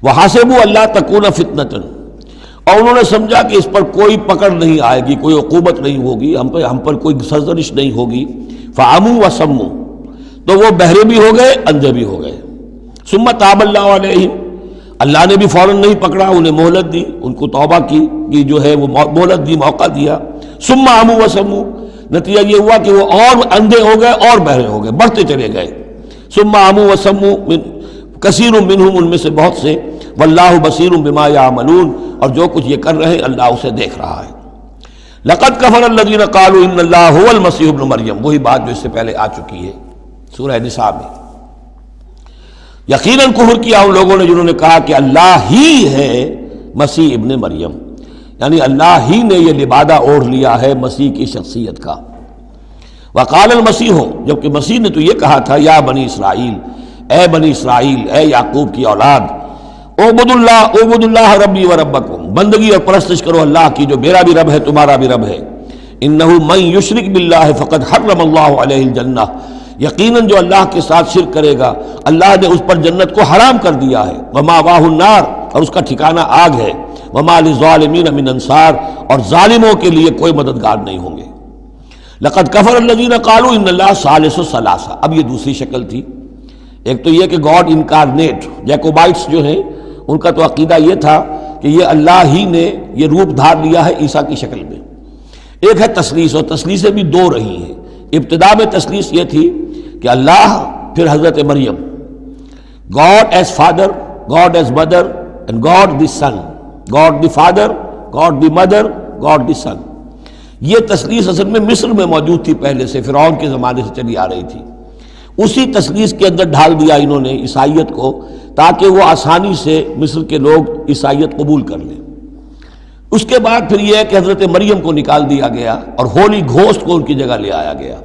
وحسبوا اللہ تکون فتنۃ، اور انہوں نے سمجھا کہ اس پر کوئی پکڑ نہیں آئے گی، کوئی عقوبت نہیں ہوگی، ہم پر کوئی سرزنش نہیں ہوگی، فعموا وصموا، تو وہ بہرے بھی ہو گئے، اندھے بھی ہو گئے، ثم تاب اللہ علیہم، اللہ نے بھی فوراً نہیں پکڑا، انہیں مہلت دی، ان کو توبہ کی جو ہے وہ مہلت دی، موقع دیا، ثم عموا وصموا، نتیجہ یہ ہوا کہ وہ اور اندھے ہو گئے اور بہرے ہو گئے، بڑھتے چلے گئے، ثم عموا وصموا کثیر منہم، ان میں سے بہت سے، واللہ بصیر بما یعملون، اور جو کچھ یہ کر رہے ہیں اللہ اسے دیکھ رہا ہے۔ لقد کفر الذین قالوا ان اللہ هو المسیح ابن مریم، وہی بات جو اس سے پہلے آ چکی ہے سورہ نساء میں، یقیناً کفر کیا ان لوگوں نے جنہوں نے کہا کہ اللہ ہی ہے مسیح ابن مریم، یعنی اللہ ہی نے یہ لبادہ اوڑھ لیا ہے مسیح کی شخصیت کا۔ وقال المسیح، جبکہ مسیح نے تو یہ کہا تھا یا بنی اسرائیل، اے بنی اسرائیل، اے یعقوب کی اولاد، اعبدوا اللہ ربی و ربکم، بندگی اور پرستش کرو اللہ کی جو میرا بھی رب ہے تمہارا بھی رب ہے، انہ من یشرک باللہ فقد حرم اللہ علیہ الجنہ، یقیناً جو اللہ کے ساتھ شرک کرے گا اللہ نے اس پر جنت کو حرام کر دیا ہے، ومأواہ النار، اور اس کا ٹھکانہ آگ ہے، وما للظالمین من انصار، اور ظالموں کے لیے کوئی مددگار نہیں ہوں گے۔ لقد کفر الذین قالوا ان اللہ ثالث ثلاثہ، اب یہ دوسری شکل تھی، ایک تو یہ کہ گاڈ انکارنیٹ، جیکوبائٹس جو ہیں ان کا تو عقیدہ یہ تھا کہ یہ اللہ ہی نے یہ روپ دھار لیا ہے عیسیٰ کی شکل میں۔ ایک ہے تثلیث، اور تثلیثیں بھی دو رہی ہیں، ابتدا میں تثلیث یہ تھی کہ اللہ پھر حضرت Maryam, God is father, God is mother, and God the son, God the father, God the mother, God the son, یہ تثلیث اصل میں مصر میں موجود تھی پہلے سے، فرعون کے زمانے سے چلی آ رہی تھی، اسی تثلیث کے اندر ڈھال دیا انہوں نے عیسائیت کو تاکہ وہ آسانی سے مصر کے لوگ عیسائیت قبول کر لیں۔ اس کے بعد پھر یہ ہے کہ حضرت مریم کو نکال دیا گیا اور ہولی گھوسٹ کو ان کی جگہ لے آیا گیا،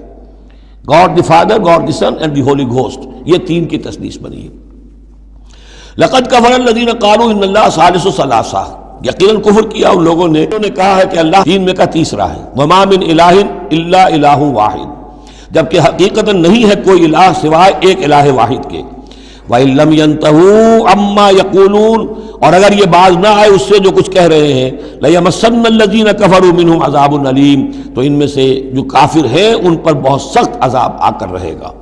God the father, God the son and the holy ghost, یہ تین کی تثلیث بنی ہے۔ لقد کفر الذین قالوا ان اللہ ثالث ثلاثہ، یقیناً کفر کیا ان لوگوں نے انہوں نے کہا ہے کہ اللہ تین میں کا تیسرا ہے، وما من الہ الا الہ واحد، جبکہ حقیقتاً نہیں ہے کوئی الہ سوائے ایک الہ واحد کے، وَإِن لَّمْ يَنْتَهُوا عَمَّا يَقُولُونَ، اور اگر یہ باز نہ آئے اس سے جو کچھ کہہ رہے ہیں، لَيَمَسَّنَّ الَّذِينَ كَفَرُوا مِنْهُمْ عَذَابٌ أَلِيمٌ، تو ان میں سے جو کافر ہیں ان پر بہت سخت عذاب آ کر رہے گا۔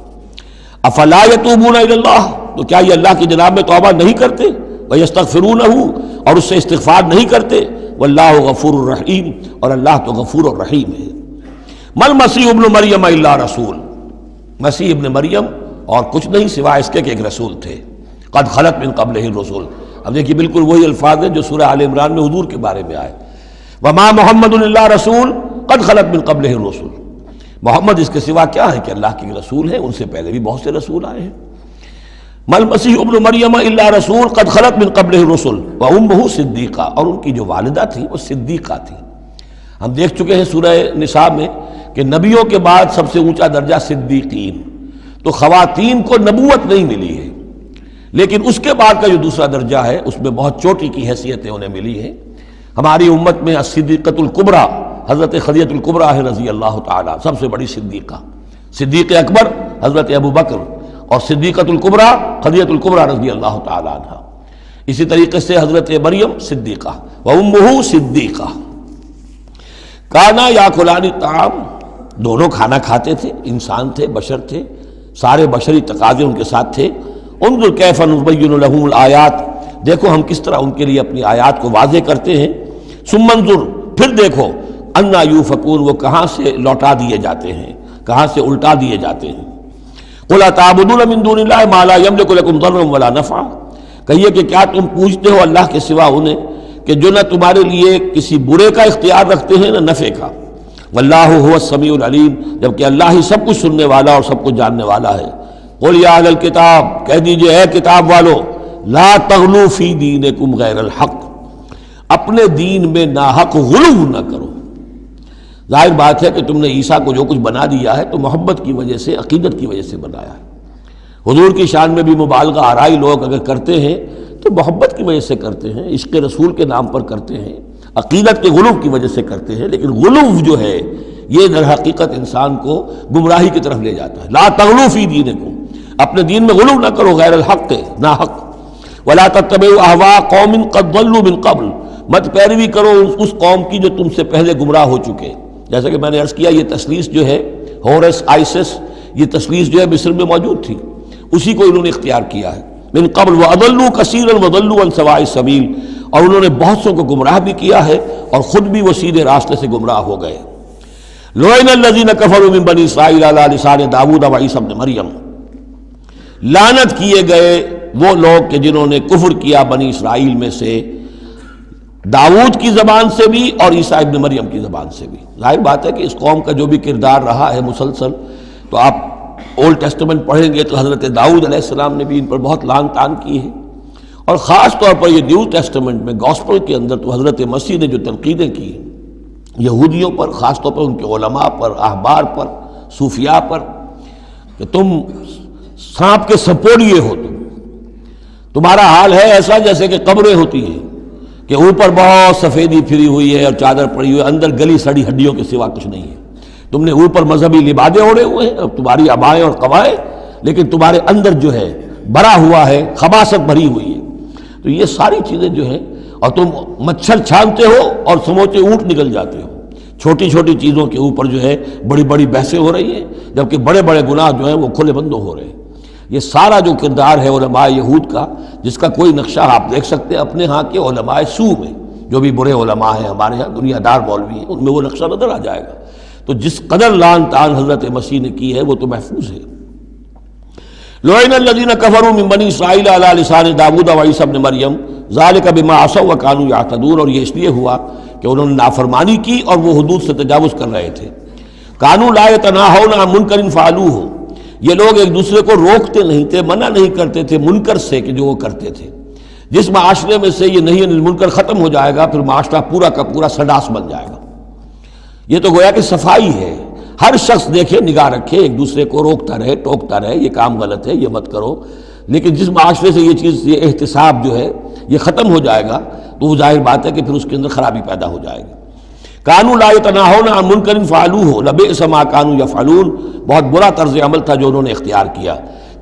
أَفَلَا يَتُوبُونَ إِلَى اللَّهِ، تو کیا یہ اللہ کی جناب میں توبہ نہیں کرتے، وَيَسْتَغْفِرُونَهُ، اور اس سے استغفار نہیں کرتے، وَاللَّهُ غَفُورٌ رَحِيمٌ، اور اللہ تو غفور اور رحیم ہے۔ مَا الْمَسِيحُ ابْنُ مَرْيَمَ إِلَّا رَسُولٌ، مسیح ابن مریم اور کچھ نہیں سوائے اس کے کہ ایک رسول تھے، قد خلت من قبلہ الرسل، اب دیکھیے بالکل وہی الفاظ ہیں جو سورہ آل عمران میں حضور کے بارے میں آئے، وما محمد الا رسول قد خلت من قبلہ الرسل، محمد اس کے سوا کیا ہے کہ اللہ کے رسول ہیں، ان سے پہلے بھی بہت سے رسول آئے ہیں۔ ما المسیح ابن مریم الا رسول قد خلت من قبلہ الرسل وامہ صدیقہ، اور ان کی جو والدہ تھی وہ صدیقہ تھی۔ ہم دیکھ چکے ہیں سورہ نساء میں کہ نبیوں کے بعد سب سے اونچا درجہ صدیقین، تو خواتین کو نبوت نہیں ملی ہے، لیکن اس کے بعد کا جو دوسرا درجہ ہے اس میں بہت چوٹی کی حیثیتیں انہیں ملی ہیں۔ ہماری امت میں الصدیقۃ الکبریٰ حضرت خدیجہ الکبریٰ رضی اللہ تعالیٰ، سب سے بڑی صدیقہ، صدیق اکبر حضرت ابو بکر، اور صدیقۃ الکبریٰ خدیجہ الکبریٰ رضی اللہ تعالیٰ عنہ۔ اسی طریقے سے حضرت مریم صدیقہ وامہ صدیقہ۔ کانا یاکلان الطعام، دونوں کھانا کھاتے تھے، انسان تھے، بشر تھے، سارے بشری تقاضے ان کے ساتھ تھے۔ انظر کیف نبین لہم الآیات، دیکھو ہم کس طرح ان کے لیے اپنی آیات کو واضح کرتے ہیں۔ ثم انظر، پھر دیکھو، انا یوفکون، وہ کہاں سے لوٹا دیے جاتے ہیں، کہاں سے الٹا دیے جاتے ہیں۔ قل اتعبدون من دون اللہ ما لا یملک لکم ضرا ولا نفعا، کہیے کہ کیا تم پوچھتے ہو اللہ کے سوا انہیں کہ جو نہ تمہارے لیے کسی برے کا اختیار رکھتے ہیں نہ نفع کا، واللہ هو السمیع العلیم، جبکہ اللہ ہی سب کچھ سننے والا اور سب کچھ جاننے والا ہے۔ قل یا اہل الکتاب، کہہ دیجئے اے کتاب والو، لا تغلوا فی دینکم غیر الحق، اپنے دین میں ناحق غلو نہ کرو۔ ظاہر بات ہے کہ تم نے عیسیٰ کو جو کچھ بنا دیا ہے تو محبت کی وجہ سے، عقیدت کی وجہ سے بنایا ہے۔ حضور کی شان میں بھی مبالغہ آرائی لوگ اگر کرتے ہیں تو محبت کی وجہ سے کرتے ہیں، عشق رسول کے نام پر کرتے ہیں، عقیدت کے غلو کی وجہ سے کرتے ہیں، لیکن غلو جو ہے یہ در حقیقت انسان کو گمراہی کی طرف لے جاتا ہے۔ لا تغلو فی دینکم، اپنے دین میں غلو نہ کرو غیر الحق، نا حق۔ ولا تتبعوا اهواء قوم قد ضلوا من قبل، مت پیروی کرو اس قوم کی جو تم سے پہلے گمراہ ہو چکے۔ جیسا کہ میں نے عرض کیا، یہ تثلیث جو ہے ہورس آئسس، یہ تثلیث جو ہے مصر میں موجود تھی، اسی کو انہوں نے اختیار کیا ہے۔ من قبل واضلوا كثيرا وضلوا عن سواء السبيل، اور انہوں نے بہت سو کو گمراہ بھی کیا ہے اور خود بھی وہ سیدھے راستے سے گمراہ ہو گئے۔ لعن الذين كفروا من بني اسرائيل على لسان داود وعيسى ابن مريم، لعنت کیے گئے وہ لوگ کہ جنہوں نے کفر کیا بنی اسرائیل میں سے داؤد کی زبان سے بھی اور عیسیٰ ابن مریم کی زبان سے بھی۔ ظاہر بات ہے کہ اس قوم کا جو بھی کردار رہا ہے مسلسل، تو آپ اولڈ ٹیسٹمنٹ پڑھیں گے تو حضرت داؤد علیہ السلام نے بھی ان پر بہت لعن طعن کی ہے، اور خاص طور پر یہ نیو ٹیسٹمنٹ میں گاسپل کے اندر تو حضرت مسیح نے جو تنقیدیں کی یہودیوں پر، خاص طور پر ان کے علماء پر، احبار پر، صوفیاء پر، کہ تم سانپ کے سپوڑیے ہو، تمہارا حال ہے ایسا جیسے کہ قبریں ہوتی ہیں کہ اوپر بہت سفیدی پھری ہوئی ہے اور چادر پڑی ہوئی ہے، اندر گلی سڑی ہڈیوں کے سوا کچھ نہیں ہے۔ تم نے اوپر مذہبی لبادے اوڑے ہوئے ہیں اور تمہاری ابائیں اور قوائیں، لیکن تمہارے اندر جو ہے بھرا ہوا ہے، خباثت بھری ہوئی ہے۔ تو یہ ساری چیزیں جو ہیں، اور تم مچھر چھانتے ہو اور سموچے اونٹ نکل جاتے ہو، چھوٹی چھوٹی چیزوں کے اوپر جو ہے بڑی بڑی بحثیں ہو رہی ہیں، جبکہ بڑے بڑے گناہ جو ہیں وہ کھلے بندوں ہو رہے ہیں۔ یہ سارا جو کردار ہے علماء یہود کا، جس کا کوئی نقشہ آپ دیکھ سکتے ہیں اپنے ہاں کے علماء سو میں، جو بھی برے علماء ہیں ہمارے ہاں دنیا دار مولوی ہیں، ان میں وہ نقشہ نظر آ جائے گا۔ تو جس قدر لعن طعن حضرت مسیح نے کی ہے وہ تو محفوظ ہے۔ لعن الذین کفروا من بنی اسرائیل علی لسان داؤد وعیسیٰ ابن مریم ذلک بما عصوا وکانوا یعتدون، اور یہ اس لیے ہوا کہ انہوں نے نافرمانی کی اور وہ حدود سے تجاوز کر رہے تھے۔ کانوا لا یتناہون عن منکر فعلوہ، یہ لوگ ایک دوسرے کو روکتے نہیں تھے، منع نہیں کرتے تھے منکر سے کہ جو وہ کرتے تھے۔ جس معاشرے میں سے یہ نہیں منکر ختم ہو جائے گا، پھر معاشرہ پورا کا پورا سڈاس بن جائے گا۔ یہ تو گویا کہ صفائی ہے، ہر شخص دیکھے، نگاہ رکھے، ایک دوسرے کو روکتا رہے، ٹوکتا رہے، یہ کام غلط ہے، یہ مت کرو۔ لیکن جس معاشرے سے یہ چیز، یہ احتساب جو ہے یہ ختم ہو جائے گا، تو وہ ظاہر بات ہے کہ پھر اس کے اندر خرابی پیدا ہو جائے گی۔ کانوا لا یتناہون عن منکر فعلوہ لبئس ما کانوا یفعلون، بہت برا طرز عمل تھا جو انہوں نے اختیار کیا۔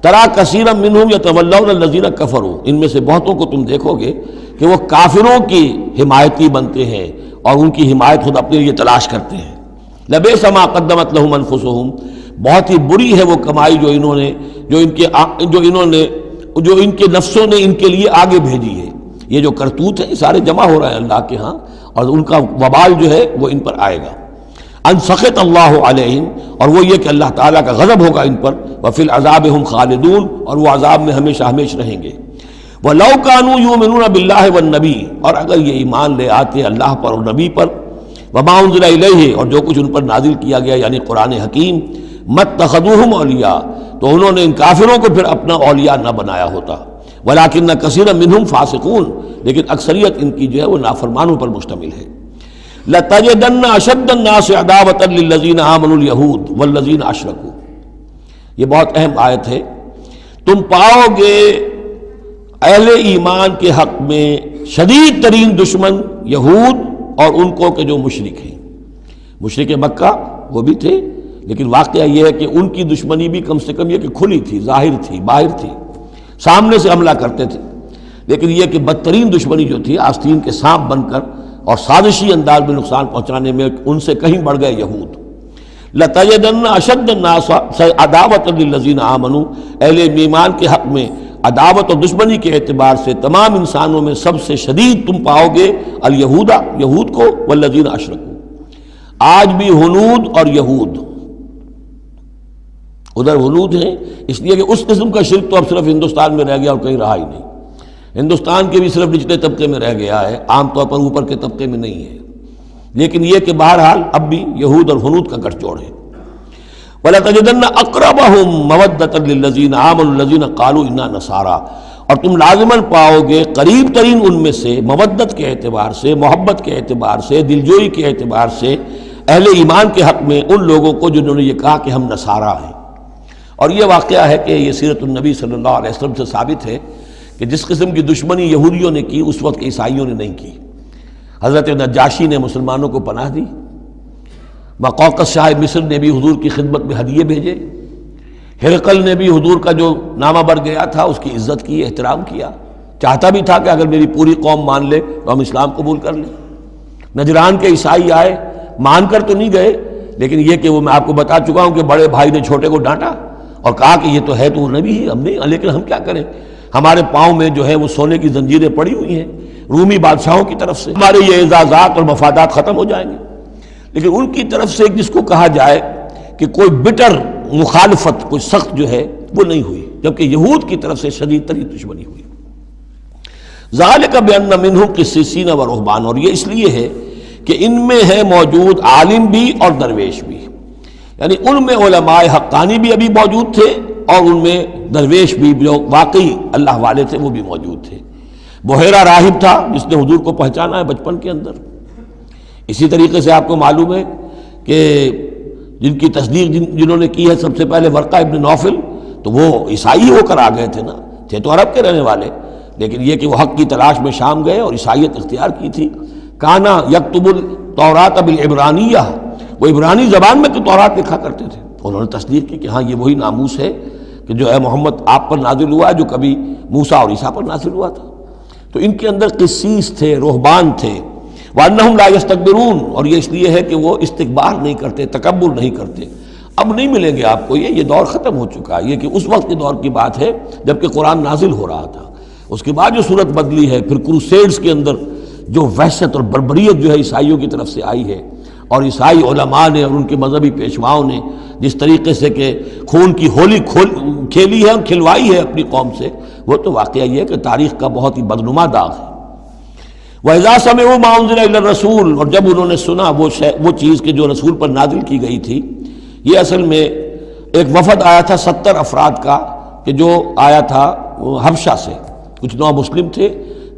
ترا کثیرا منہم یتولون الذین کفروا، ان میں سے بہتوں کو تم دیکھو گے کہ وہ کافروں کی حمایتی بنتے ہیں اور ان کی حمایت خود اپنے لیے تلاش کرتے ہیں۔ لبئس ما قدمت لہم انفسہم، بہت ہی بری ہے وہ کمائی جو ان کے نفسوں نے ان کے لیے آگے بھیجی ہے۔ یہ جو کرتوت ہیں سارے جمع ہو رہے ہیں اللہ کے ہاں، اور ان کا وبال جو ہے وہ ان پر آئے گا۔ ان سخط اللہ علیہم، اور وہ یہ کہ اللہ تعالیٰ کا غضب ہوگا ان پر، وفی العذاب ہم خالدون، اور وہ عذاب میں ہمیشہ ہمیش رہیں گے۔ وَلَوْ كَانُوا يُؤْمِنُونَ بِاللَّهِ وَالنَّبِيِّ، اور اگر یہ ایمان لے آتے اللہ پر اور نبی پر، وَمَا أُنزِلَ إِلَيْهِ، اور جو کچھ ان پر نازل کیا گیا یعنی قرآن حکیم، مَتَّخَذُوهُمْ أَوْلِيَاءَ، تو انہوں نے ان کافروں کو پھر اپنا اولیاء نہ بنایا ہوتا۔ وَلَكِنَّ كَثِيرًا مِّنْهُمْ فَاسِقُونَ، لیکن اکثریت ان کی جو ہے وہ نافرمانوں پر مشتمل ہے۔ لَتَجِدَنَّ أَشَدَّ النَّاسِ عَدَاوَةً لِلَّذِينَ آمَنُوا الْيَهُودَ وَالَّذِينَ أَشْرَكُوا، یہ بہت اہم آیت ہے۔ تم پاؤ گے اہل ایمان کے حق میں شدید ترین دشمن یہود اور ان کو کہ جو مشرک ہیں۔ مشرک مکہ وہ بھی تھے، لیکن واقعہ یہ ہے کہ ان کی دشمنی بھی کم سے کم یہ کہ کھلی تھی، ظاہر تھی، باہر تھی، سامنے سے حملہ کرتے تھے، لیکن یہ کہ بدترین دشمنی جو تھی آستین کے سانپ بن کر اور سازشی انداز میں نقصان پہنچانے میں ان سے کہیں بڑھ گئے یہود۔ لَتَجِدَنَّ أَشَدَّ النَّاسِ عَدَاوَةً لِلَّذِينَ آمَنُوا، اہل ایمان کے حق میں عداوت اور دشمنی کے اعتبار سے تمام انسانوں میں سب سے شدید تم پاؤ گے الیہود، یہود کو، والذین اشرکوا۔ آج بھی ہنود اور یہود، ادھر ہنود ہیں اس لیے کہ اس قسم کا شرک تو اب صرف ہندوستان میں رہ گیا اور کہیں رہا ہی نہیں۔ ہندوستان کے بھی صرف نچلے طبقے میں رہ گیا ہے، عام طور پر اوپر کے طبقے میں نہیں ہے، لیکن یہ کہ بہرحال اب بھی یہود اور ہنود کا گٹھ جوڑ ہے۔ وَلَتَجِدَنَّ أَقْرَبَهُمْ مَوَدَّةً لِلَّذِينَ آمَنُوا الَّذِينَ قَالُوا إِنَّا نَصَارَىٰ، اور تم لازماً پاؤ گے قریب ترین ان میں سے، مودت کے اعتبار سے، محبت کے اعتبار سے، دلجوئی کے اعتبار سے، اہل ایمان کے حق میں ان لوگوں کو جنہوں نے یہ کہا کہ ہم نصارہ ہیں۔ اور یہ واقعہ ہے کہ یہ سیرت النبی صلی اللہ علیہ وسلم سے ثابت ہے کہ جس قسم کی دشمنی یہودیوں نے کی اس وقت عیسائیوں نے نہیں کی۔ حضرت نجاشی نے مسلمانوں کو پناہ دی، مقوقس شاہ مصر نے بھی حضور کی خدمت میں ہدیے بھیجے، ہرقل نے بھی حضور کا جو نامہ بڑھ گیا تھا اس کی عزت کی، احترام کیا، چاہتا بھی تھا کہ اگر میری پوری قوم مان لے تو ہم اسلام قبول کر لیں۔ نجران کے عیسائی آئے، مان کر تو نہیں گئے، لیکن یہ کہ وہ میں آپ کو بتا چکا ہوں کہ بڑے بھائی نے چھوٹے کو ڈانٹا اور کہا کہ یہ تو ہے تو نبی ہی، ہم نہیں، لیکن ہم کیا کریں، ہمارے پاؤں میں جو ہے وہ سونے کی زنجیریں پڑی ہوئی ہیں رومی بادشاہوں کی طرف سے، ہمارے یہ اعزازات اور مفادات ختم ہو جائیں گے۔ لیکن ان کی طرف سے جس کو کہا جائے کہ کوئی بٹر مخالفت، کوئی سخت جو ہے وہ نہیں ہوئی، جبکہ یہود کی طرف سے شدید ترین دشمنی ہوئی۔ ذالک بأن منہم قسیسین و رہبان، اور یہ اس لیے ہے کہ ان میں ہے موجود عالم بھی اور درویش بھی، یعنی ان میں علماء حقانی بھی ابھی موجود تھے اور ان میں درویش بھی جو واقعی اللہ والے تھے وہ بھی موجود تھے۔ بحیرہ راہب تھا جس نے حضور کو پہچانا ہے بچپن کے اندر۔ اسی طریقے سے آپ کو معلوم ہے کہ جن کی تصدیق جنہوں نے کی ہے سب سے پہلے ورقہ ابن نوفل، تو وہ عیسائی ہو کر آ گئے تھے نا، تھے تو عرب کے رہنے والے، لیکن یہ کہ وہ حق کی تلاش میں شام گئے اور عیسائیت اختیار کی تھی۔ کانا یکتب التوراۃ بالعبرانیہ، وہ عبرانی زبان میں تو تورات لکھا کرتے تھے۔ انہوں نے تصدیق کی کہ ہاں یہ وہی ناموس ہے کہ جو ہے محمد آپ پر نازل ہوا جو کبھی موسیٰ اور عیسیٰ پر نازل ہوا تھا۔ تو ان کے اندر قسیس تھے، رہبان تھے، وَأَنَّهُمْ لَا يَسْتَكْبِرُونَ، اور یہ اس لیے ہے کہ وہ استکبار نہیں کرتے، تکبر نہیں کرتے۔ اب نہیں ملیں گے آپ کو، یہ دور ختم ہو چکا ہے، یہ کہ اس وقت کے دور کی بات ہے جب کہ قرآن نازل ہو رہا تھا۔ اس کے بعد جو صورت بدلی ہے، پھر کروسیڈز کے اندر جو وحشت اور بربریت جو ہے عیسائیوں کی طرف سے آئی ہے، اور عیسائی علماء نے اور ان کے مذہبی پیشواؤں نے جس طریقے سے کہ خون کی ہولی کھیلی ہے اور کھلوائی ہے اپنی قوم سے، وہ تو واقعہ یہ ہے کہ تاریخ کا بہت ہی بدنما داغ ہے۔ وَإِذَا سَمِعُوا مَا أُنزِلَ إِلَى الرَّسُولِ، اور جب انہوں نے سنا وہ چیز کہ جو رسول پر نازل کی گئی تھی۔ یہ اصل میں ایک وفد آیا تھا 70 افراد کا کہ جو آیا تھا حبشہ سے، کچھ نو مسلم تھے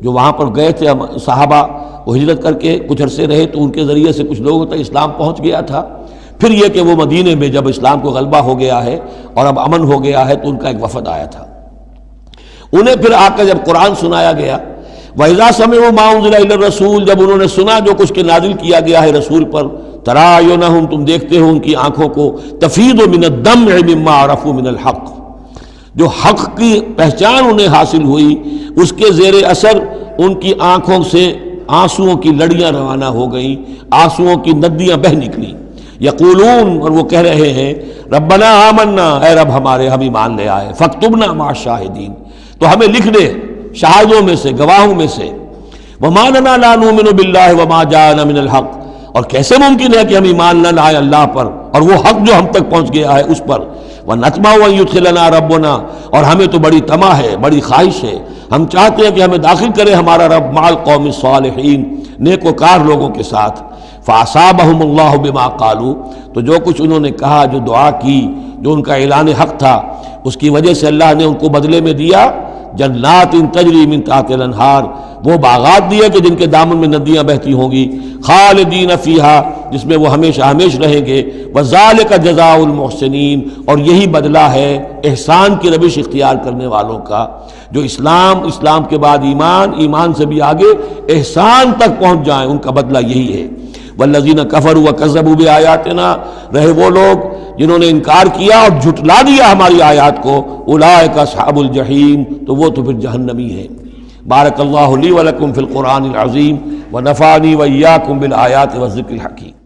جو وہاں پر گئے تھے، صحابہ وہ ہجرت کر کے کچھ عرصے رہے تو ان کے ذریعے سے کچھ لوگوں تک اسلام پہنچ گیا تھا۔ پھر یہ کہ وہ مدینے میں جب اسلام کو غلبہ ہو گیا ہے اور اب امن ہو گیا ہے تو ان کا ایک وفد آیا تھا۔ انہیں پھر آ کر جب قرآن سنایا گیا، وَإِذَا سَمِعُوا مَا أُنزِلَ إِلَى الرَّسُولِ، جب انہوں نے سنا جو کچھ کے نازل کیا گیا ہے رسول پر، تَرَىٰ أَعْيُنَهُمْ، تم دیکھتے ہو ان کی آنکھوں کو، تَفِيضُ مِنَ الدَّمْعِ مِمَّا عَرَفُوا مِنَ الْحَقِّ، جو حق کی پہچان انہیں حاصل ہوئی اس کے زیر اثر ان کی آنکھوں سے آنسوؤں کی لڑیاں روانہ ہو گئیں، آنسوؤں کی ندیاں بہہ نکلیں۔ یقولون، اور وہ کہہ رہے ہیں، ربنا آمنا، اے رب ہمارے ہم ایمان لے آئے، فاکتبنا مع الشاہدین، تو ہمیں لکھ دے شاہدوں میں سے، گواہوں میں سے۔ وما لنا لا نؤمن باللہ وما جاءنا من الحق، اور کیسے ممکن ہے کہ ہم ایمان نہ لائیں اللہ پر اور وہ حق جو ہم تک پہنچ گیا ہے اس پر۔ وَنَطْمَعُ أَن يُدْخِلَنَا رَبُّنَا، اور ہمیں تو بڑی طمع ہے، بڑی خواہش ہے، ہم چاہتے ہیں کہ ہمیں داخل کرے ہمارا رب مع القوم الصالحین، نیک وکار لوگوں کے ساتھ۔ فَأَصَابَهُمُ اللَّهُ بِمَا قَالُوا، تو جو کچھ انہوں نے کہا، جو دعا کی، جو ان کا اعلان حق تھا، اس کی وجہ سے اللہ نے ان کو بدلے میں دیا جنات تجری من تحت الانہار، وہ باغات دیے کہ جن کے دامن میں ندیاں بہتی ہوں گی، خالدین فیہا، جس میں وہ ہمیشہ ہمیش رہیں گے، وذالک جزاء المحسنین، اور یہی بدلہ ہے احسان کی روش اختیار کرنے والوں کا، جو اسلام کے بعد ایمان سے بھی آگے احسان تک پہنچ جائیں، ان کا بدلہ یہی ہے۔ والذین کفروا وکذبوا بآیاتنا، رہے وہ لوگ جنہوں نے انکار کیا اور جھٹلا دیا ہماری آیات کو، اولئک اصحاب الجحیم، تو وہ تو پھر جہنمی ہے۔ بارک اللہ لی ولکم فی القرآن العظیم ونفعنی وإیاکم بالآیات والذکر الحکیم۔